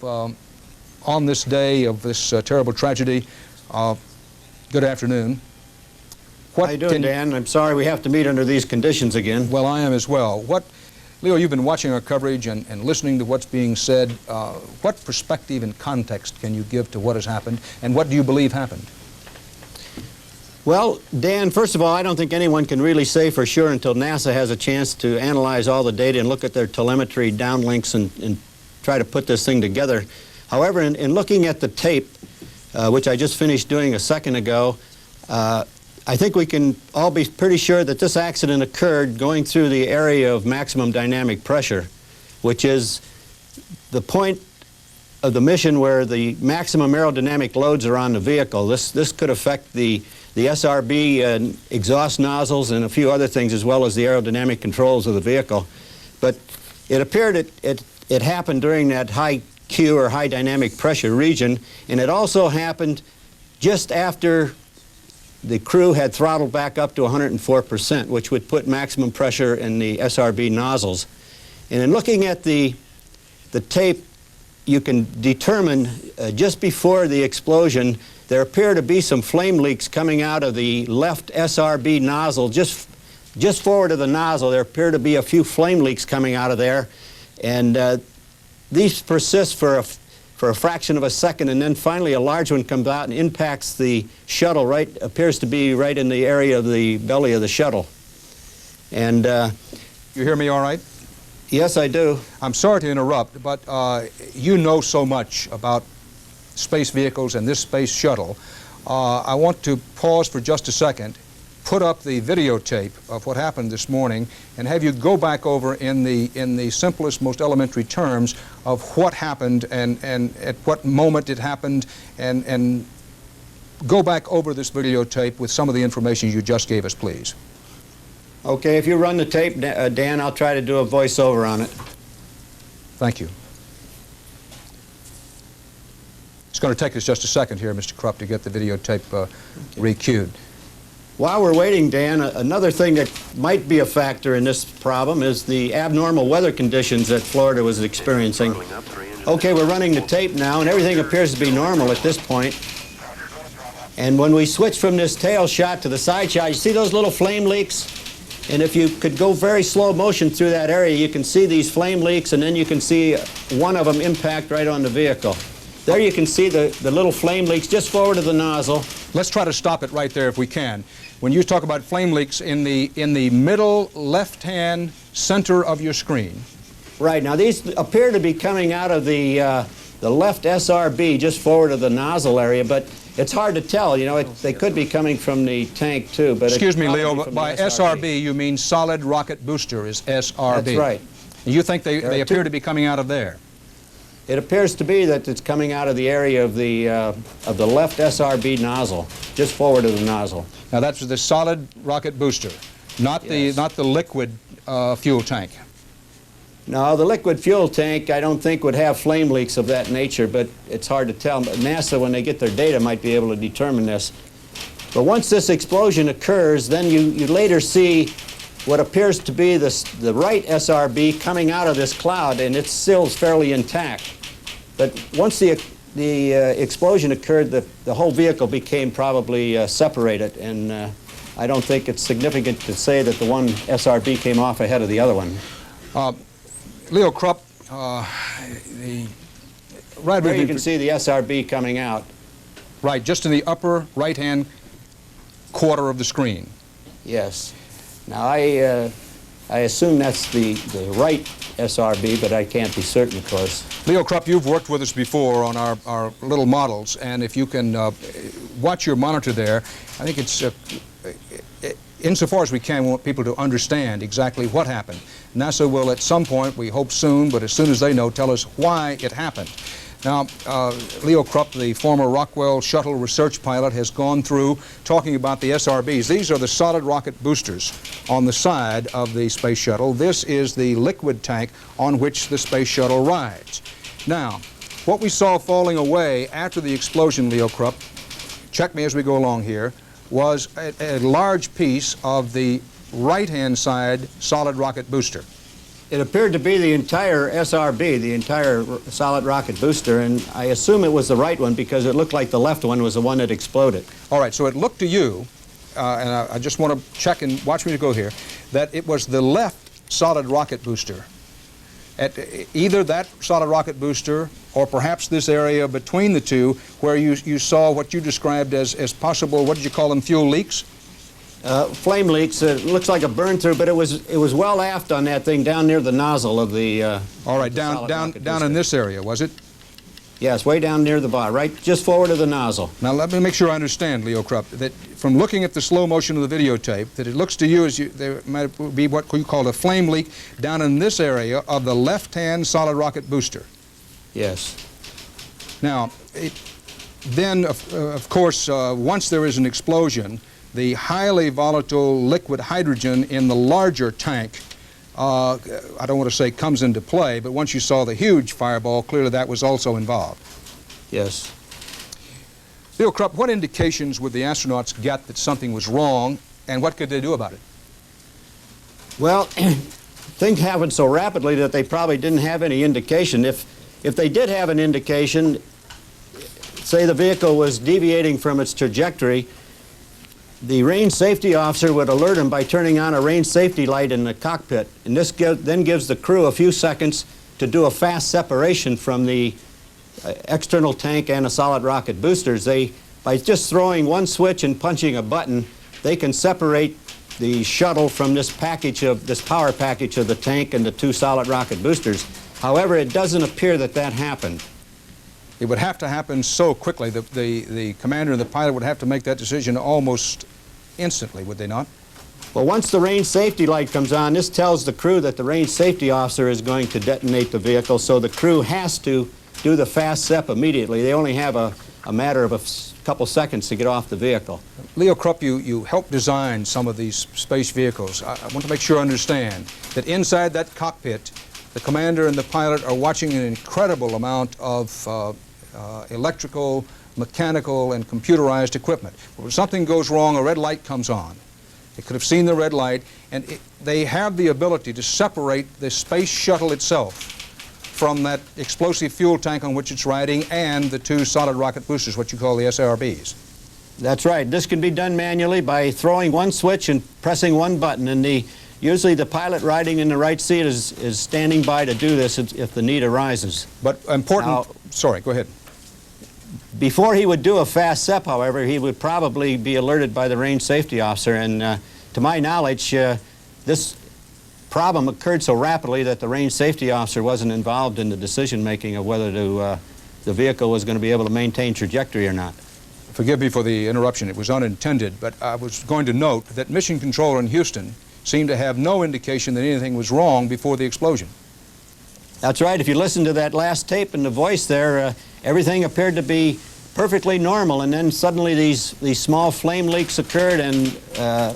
on this day of this terrible tragedy, good afternoon. How you doing, Dan? I'm sorry we have to meet under these conditions again. Well, I am as well. Leo, you've been watching our coverage and listening to what's being said. What perspective and context can you give to what has happened, and what do you believe happened? Well, Dan, first of all, I don't think anyone can really say for sure until NASA has a chance to analyze all the data and look at their telemetry downlinks and try to put this thing together. However, in looking at the tape, which I just finished doing a second ago, I think we can all be pretty sure that this accident occurred going through the area of maximum dynamic pressure, which is the point of the mission where the maximum aerodynamic loads are on the vehicle. This could affect the SRB exhaust nozzles and a few other things, as well as the aerodynamic controls of the vehicle. But it appeared it happened during that high Q or high dynamic pressure region, and it also happened just after the crew had throttled back up to 104%, which would put maximum pressure in the SRB nozzles. And in looking at the tape, you can determine just before the explosion, there appear to be some flame leaks coming out of the left SRB nozzle. Just forward of the nozzle, there appear to be a few flame leaks coming out of there. And these persist for a fraction of a second, and then finally a large one comes out and impacts the shuttle, appears to be right in the area of the belly of the shuttle. And you hear me all right? Yes, I do. I'm sorry to interrupt, but you know so much about space vehicles and this space shuttle. I want to pause for just a second, put up the videotape of what happened this morning, and have you go back over in the simplest, most elementary terms of what happened and at what moment it happened, and go back over this videotape with some of the information you just gave us, please. Okay, if you run the tape, Dan, I'll try to do a voiceover on it. Thank you. It's going to take us just a second here, Mr. Krupp, to get the videotape re-queued. While we're waiting, Dan, another thing that might be a factor in this problem is the abnormal weather conditions that Florida was experiencing. Okay, we're running the tape now, and everything appears to be normal at this point. And when we switch from this tail shot to the side shot, you see those little flame leaks? And if you could go very slow motion through that area, you can see these flame leaks, and then you can see one of them impact right on the vehicle. There you can see the little flame leaks just forward of the nozzle. Let's try to stop it right there if we can. When you talk about flame leaks in the middle left-hand center of your screen. Right. Now these appear to be coming out of the left SRB just forward of the nozzle area, but it's hard to tell. You know, they could be coming from the tank too. But excuse me, Leo, but by SRB you mean solid rocket booster is SRB. That's right. And you think they appear to be coming out of there? It appears to be that it's coming out of the area of the left SRB nozzle, just forward of the nozzle. Now that's the solid rocket booster, not the liquid fuel tank. No, the liquid fuel tank I don't think would have flame leaks of that nature, but it's hard to tell. NASA, when they get their data, might be able to determine this. But once this explosion occurs, then you later see what appears to be the right SRB coming out of this cloud, and it still is fairly intact. But once the explosion occurred, the whole vehicle became probably separated, and I don't think it's significant to say that the one SRB came off ahead of the other one. Leo Krupp, There you can see the SRB coming out. Right, just in the upper right-hand quarter of the screen. Yes. Now I assume that's the right SRB, but I can't be certain, of course. Leo Krupp, you've worked with us before on our little models, and if you can watch your monitor there, I think it's, insofar as we can, we want people to understand exactly what happened. NASA will at some point, we hope soon, but as soon as they know, tell us why it happened. Now, Leo Krupp, the former Rockwell Shuttle research pilot, has gone through talking about the SRBs. These are the solid rocket boosters on the side of the space shuttle. This is the liquid tank on which the space shuttle rides. Now, what we saw falling away after the explosion, Leo Krupp, check me as we go along here, was a large piece of the right-hand side solid rocket booster. It appeared to be the entire SRB, the entire solid rocket booster, and I assume it was the right one because it looked like the left one was the one that exploded. All right, so it looked to you, and I just want to check and watch me to go here, that it was the left solid rocket booster. At either that solid rocket booster or perhaps this area between the two where you saw what you described as possible, what did you call them, fuel leaks? Flame leaks. It looks like a burn through, but it was well aft on that thing down near the nozzle of the. All right, down in this area, was it? Yes, way down near the bottom, right just forward of the nozzle. Now let me make sure I understand, Leo Krupp, that from looking at the slow motion of the videotape, that it looks to you as there might be what you call a flame leak down in this area of the left-hand solid rocket booster. Yes. Now, then, of course, once there is an explosion, the highly volatile liquid hydrogen in the larger tank, I don't want to say comes into play, but once you saw the huge fireball, clearly that was also involved. Yes. Leo Krupp, what indications would the astronauts get that something was wrong, and what could they do about it? Well, things happened so rapidly that they probably didn't have any indication. If they did have an indication, say the vehicle was deviating from its trajectory, the range safety officer would alert them by turning on a range safety light in the cockpit, and this then gives the crew a few seconds to do a fast separation from the external tank and the solid rocket boosters. By just throwing one switch and punching a button, they can separate the shuttle from this power package of the tank and the two solid rocket boosters. However, it doesn't appear that that happened. It would have to happen so quickly that the commander and the pilot would have to make that decision almost instantly, would they not? Well, once the range safety light comes on, this tells the crew that the range safety officer is going to detonate the vehicle, so the crew has to do the fast SEP immediately. They only have a matter of a couple seconds to get off the vehicle. Leo Krupp, you helped design some of these space vehicles. I want to make sure I understand that inside that cockpit, the commander and the pilot are watching an incredible amount of electrical, mechanical, and computerized equipment. When something goes wrong, a red light comes on. They could have seen the red light, and they have the ability to separate the space shuttle itself from that explosive fuel tank on which it's riding and the two solid rocket boosters, what you call the SRBs. That's right. This can be done manually by throwing one switch and pressing one button, and usually the pilot riding in the right seat is standing by to do this if the need arises. But important, now, sorry, go ahead. Before he would do a fast SEP, however, he would probably be alerted by the range safety officer, and to my knowledge, this problem occurred so rapidly that the range safety officer wasn't involved in the decision-making of whether the vehicle was going to be able to maintain trajectory or not. Forgive me for the interruption. It was unintended, but I was going to note that Mission Control in Houston seemed to have no indication that anything was wrong before the explosion. That's right. If you listen to that last tape and the voice there, everything appeared to be perfectly normal, and then suddenly these small flame leaks occurred, and a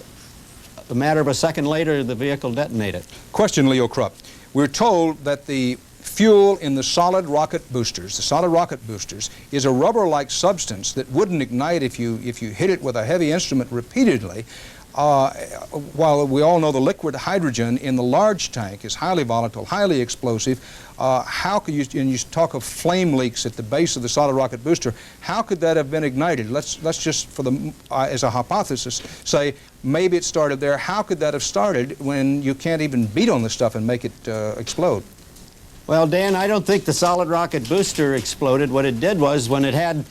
matter of a second later, the vehicle detonated. Question, Leo Krupp. We're told that the fuel in the solid rocket boosters, is a rubber-like substance that wouldn't ignite if you hit it with a heavy instrument repeatedly. While we all know the liquid hydrogen in the large tank is highly volatile, highly explosive, how could you, and you talk of flame leaks at the base of the solid rocket booster, how could that have been ignited? Let's just, as a hypothesis, say maybe it started there. How could that have started when you can't even beat on the stuff and make it explode? Well, Dan, I don't think the solid rocket booster exploded. What it did was when it had,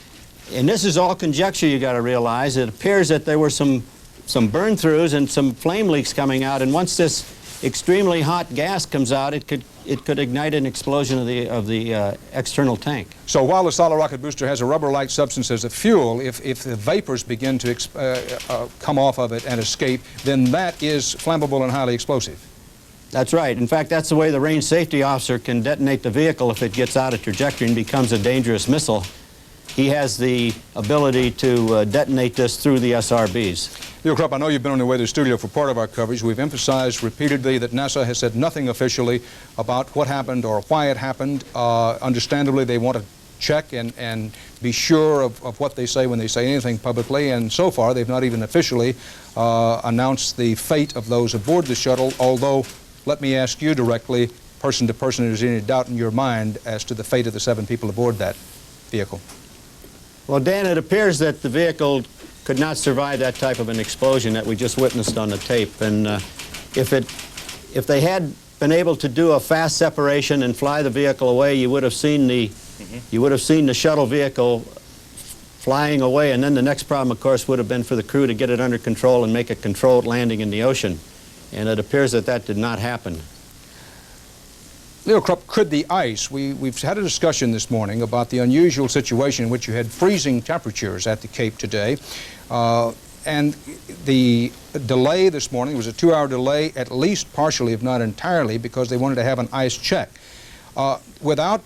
and this is all conjecture, you got to realize, it appears that there were some burn-throughs and some flame leaks coming out, and once this extremely hot gas comes out, it could ignite an explosion of the external tank. So while the solid rocket booster has a rubber-like substance as a fuel, if the vapors begin to come off of it and escape, then that is flammable and highly explosive. That's right. In fact, that's the way the range safety officer can detonate the vehicle if it gets out of trajectory and becomes a dangerous missile. He has the ability to detonate this through the SRBs. Leo Krupp, I know you've been on your way to the studio for part of our coverage. We've emphasized repeatedly that NASA has said nothing officially about what happened or why it happened. Understandably, they want to check and be sure of what they say when they say anything publicly, and so far they've not even officially announced the fate of those aboard the shuttle, although let me ask you directly, person to person, is there any doubt in your mind as to the fate of the 7 people aboard that vehicle? Well, Dan, it appears that the vehicle could not survive that type of an explosion that we just witnessed on the tape. And if they had been able to do a fast separation and fly the vehicle away, you would have seen the shuttle vehicle flying away. And then the next problem, of course, would have been for the crew to get it under control and make a controlled landing in the ocean. And it appears that that did not happen. Leo Krupp, could the ice, we've had a discussion this morning about the unusual situation in which you had freezing temperatures at the Cape today, and the delay this morning was a 2-hour delay, at least partially, if not entirely, because they wanted to have an ice check. Without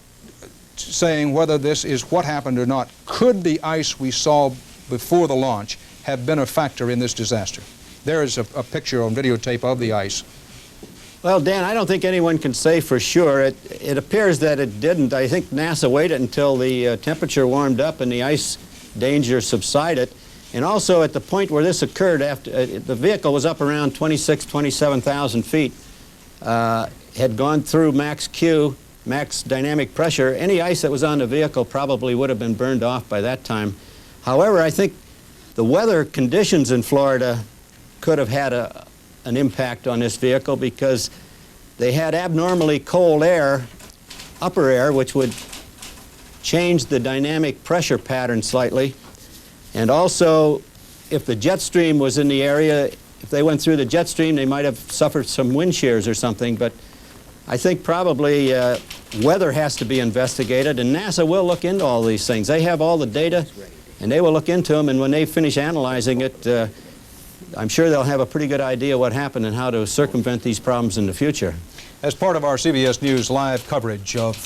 saying whether this is what happened or not, could the ice we saw before the launch have been a factor in this disaster? There is a picture on videotape of the ice. Well, Dan, I don't think anyone can say for sure. It appears that it didn't. I think NASA waited until the temperature warmed up and the ice danger subsided. And also at the point where this occurred, after the vehicle was up around 27,000 feet, had gone through max Q, max dynamic pressure. Any ice that was on the vehicle probably would have been burned off by that time. However, I think the weather conditions in Florida could have had an impact on this vehicle because they had abnormally cold air, upper air, which would change the dynamic pressure pattern slightly. And also, if the jet stream was in the area, if they went through the jet stream, they might have suffered some wind shears or something. But I think probably weather has to be investigated, and NASA will look into all these things. They have all the data, and they will look into them, and when they finish analyzing it, I'm sure they'll have a pretty good idea what happened and how to circumvent these problems in the future. As part of our CBS News live coverage of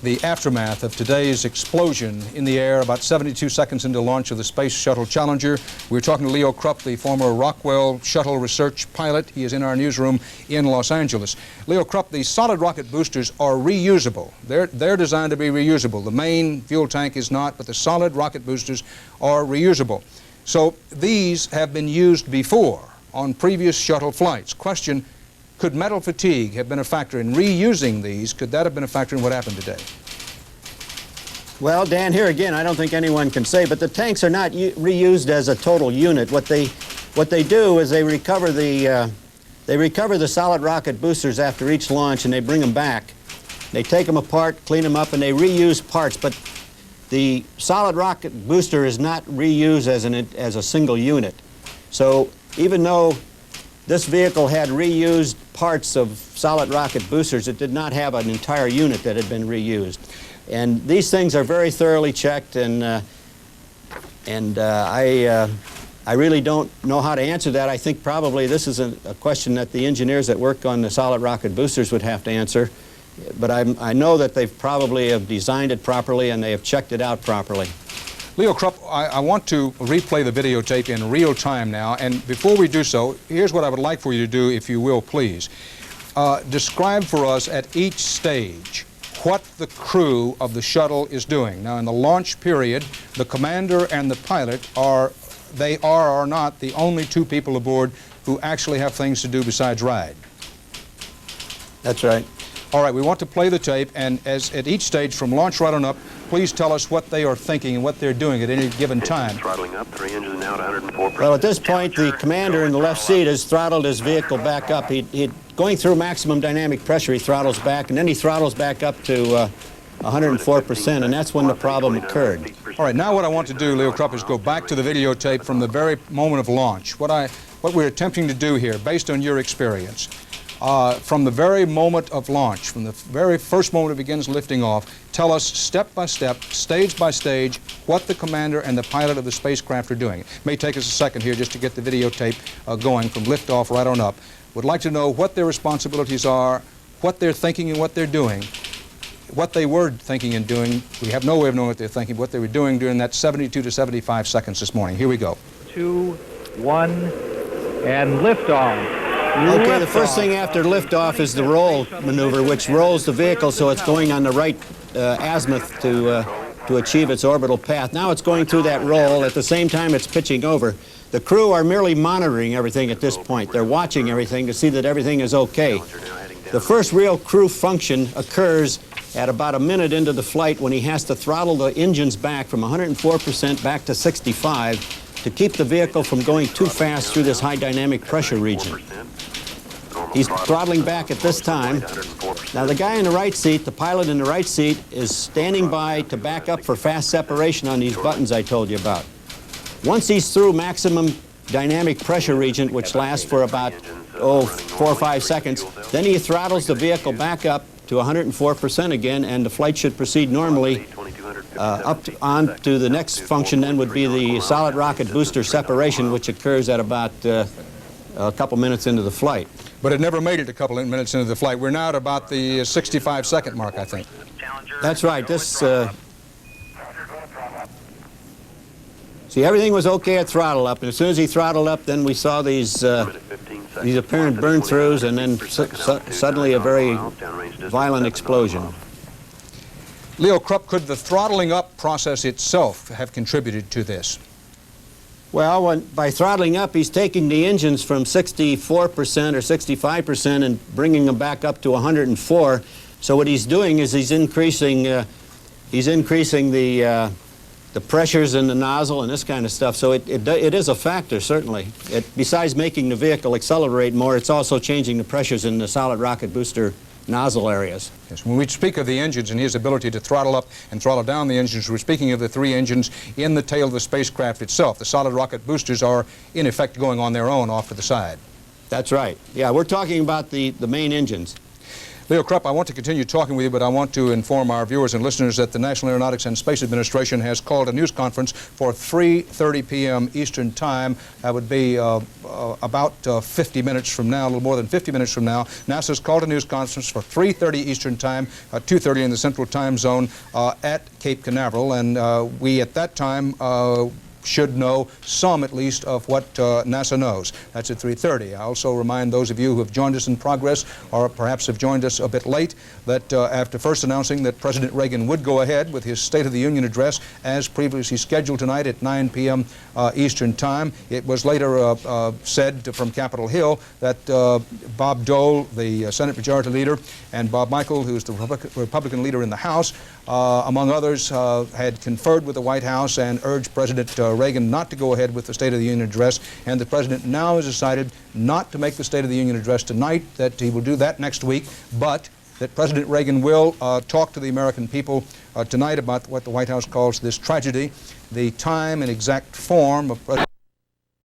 the aftermath of today's explosion in the air about 72 seconds into launch of the Space Shuttle Challenger, we're talking to Leo Krupp, the former Rockwell Shuttle research pilot. He is in our newsroom in Los Angeles. Leo Krupp, the solid rocket boosters are reusable. They're designed to be reusable. The main fuel tank is not, but the solid rocket boosters are reusable. So these have been used before on previous shuttle flights. Question, could metal fatigue have been a factor in reusing these? Could that have been a factor in what happened today? Well, Dan, here again, I don't think anyone can say, but the tanks are not reused as a total unit. What they do is they recover the solid rocket boosters after each launch, and they bring them back. They take them apart, clean them up, and they reuse parts. But the solid rocket booster is not reused as a single unit. So even though this vehicle had reused parts of solid rocket boosters, it did not have an entire unit that had been reused. And these things are very thoroughly checked, and I really don't know how to answer that. I think probably this is a question that the engineers that work on the solid rocket boosters would have to answer. But I know that they probably have designed it properly and they have checked it out properly. Leo Krupp, I want to replay the videotape in real time now, and before we do so, here's what I would like for you to do, if you will, please. Describe for us at each stage what the crew of the shuttle is doing. Now, in the launch period, the commander and the pilot are not the only two people aboard who actually have things to do besides ride. That's right. All right, we want to play the tape, and at each stage from launch right on up, please tell us what they are thinking and what they're doing at any given time. Throttling up, 3 engines now at 104%. Well, at this point, the commander in the left seat has throttled his vehicle back up. Going through maximum dynamic pressure, he throttles back, and then he throttles back up to 104%, and that's when the problem occurred. All right, now what I want to do, Leo Krupp, is go back to the videotape from the very moment of launch. What we're attempting to do here, based on your experience, from the very moment of launch, from the very first moment it begins lifting off, tell us step by step, stage by stage, what the commander and the pilot of the spacecraft are doing. It may take us a second here just to get the videotape going from liftoff right on up. Would like to know what their responsibilities are, what they're thinking and what they're doing, what they were thinking and doing. We have no way of knowing what they're thinking, what they were doing during that 72 to 75 seconds this morning. Here we go. 2, 1, and liftoff. Okay, the first thing after liftoff is the roll maneuver, which rolls the vehicle so it's going on the right azimuth to achieve its orbital path. Now it's going through that roll. At the same time, it's pitching over. The crew are merely monitoring everything at this point. They're watching everything to see that everything is okay. The first real crew function occurs at about a minute into the flight when he has to throttle the engines back from 104% back to 65 to keep the vehicle from going too fast through this high dynamic pressure region. He's throttling back at this time. Now the guy in the right seat, the pilot in the right seat, is standing by to back up for fast separation on these buttons I told you about. Once he's through maximum dynamic pressure region, which lasts for about 4 or 5 seconds, then he throttles the vehicle back up to 104% again, and the flight should proceed normally. On to the next function then would be the solid rocket booster separation, which occurs at about a couple minutes into the flight. But it never made it a couple of minutes into the flight. We're now at about the 65-second mark, I think. That's right. This, see, everything was okay at throttle up, and as soon as he throttled up, then we saw these apparent burn-throughs, and then suddenly a very violent explosion. Leo Krupp, could the throttling up process itself have contributed to this? Well, by throttling up, he's taking the engines from 64% or 65% and bringing them back up to 104. So what he's doing is he's increasing the pressures in the nozzle and this kind of stuff. So it is a factor, certainly. Besides making the vehicle accelerate more, it's also changing the pressures in the solid rocket booster nozzle areas. Yes, when we speak of the engines and his ability to throttle up and throttle down the engines, we're speaking of the three engines in the tail of the spacecraft itself. The solid rocket boosters are, in effect, going on their own off to the side. That's right. Yeah, we're talking about the main engines. Leo Krupp, I want to continue talking with you, but I want to inform our viewers and listeners that the National Aeronautics and Space Administration has called a news conference for 3:30 p.m. Eastern Time. That would be about 50 minutes from now, a little more than 50 minutes from now. NASA's called a news conference for 3:30 Eastern Time, 2:30 in the Central Time Zone at Cape Canaveral, and we at that time should know some, at least, of what NASA knows. That's at 3:30. I also remind those of you who have joined us in progress or perhaps have joined us a bit late that after first announcing that President Reagan would go ahead with his State of the Union address as previously scheduled tonight at 9 p.m. Eastern Time, it was later said from Capitol Hill that Bob Dole, the Senate Majority Leader, and Bob Michael, who's the Republican leader in the House, among others, had conferred with the White House and urged President Reagan not to go ahead with the State of the Union address, and the President now has decided not to make the State of the Union address tonight, that he will do that next week, but that President Reagan will talk to the American people tonight about what the White House calls this tragedy, the time and exact form of President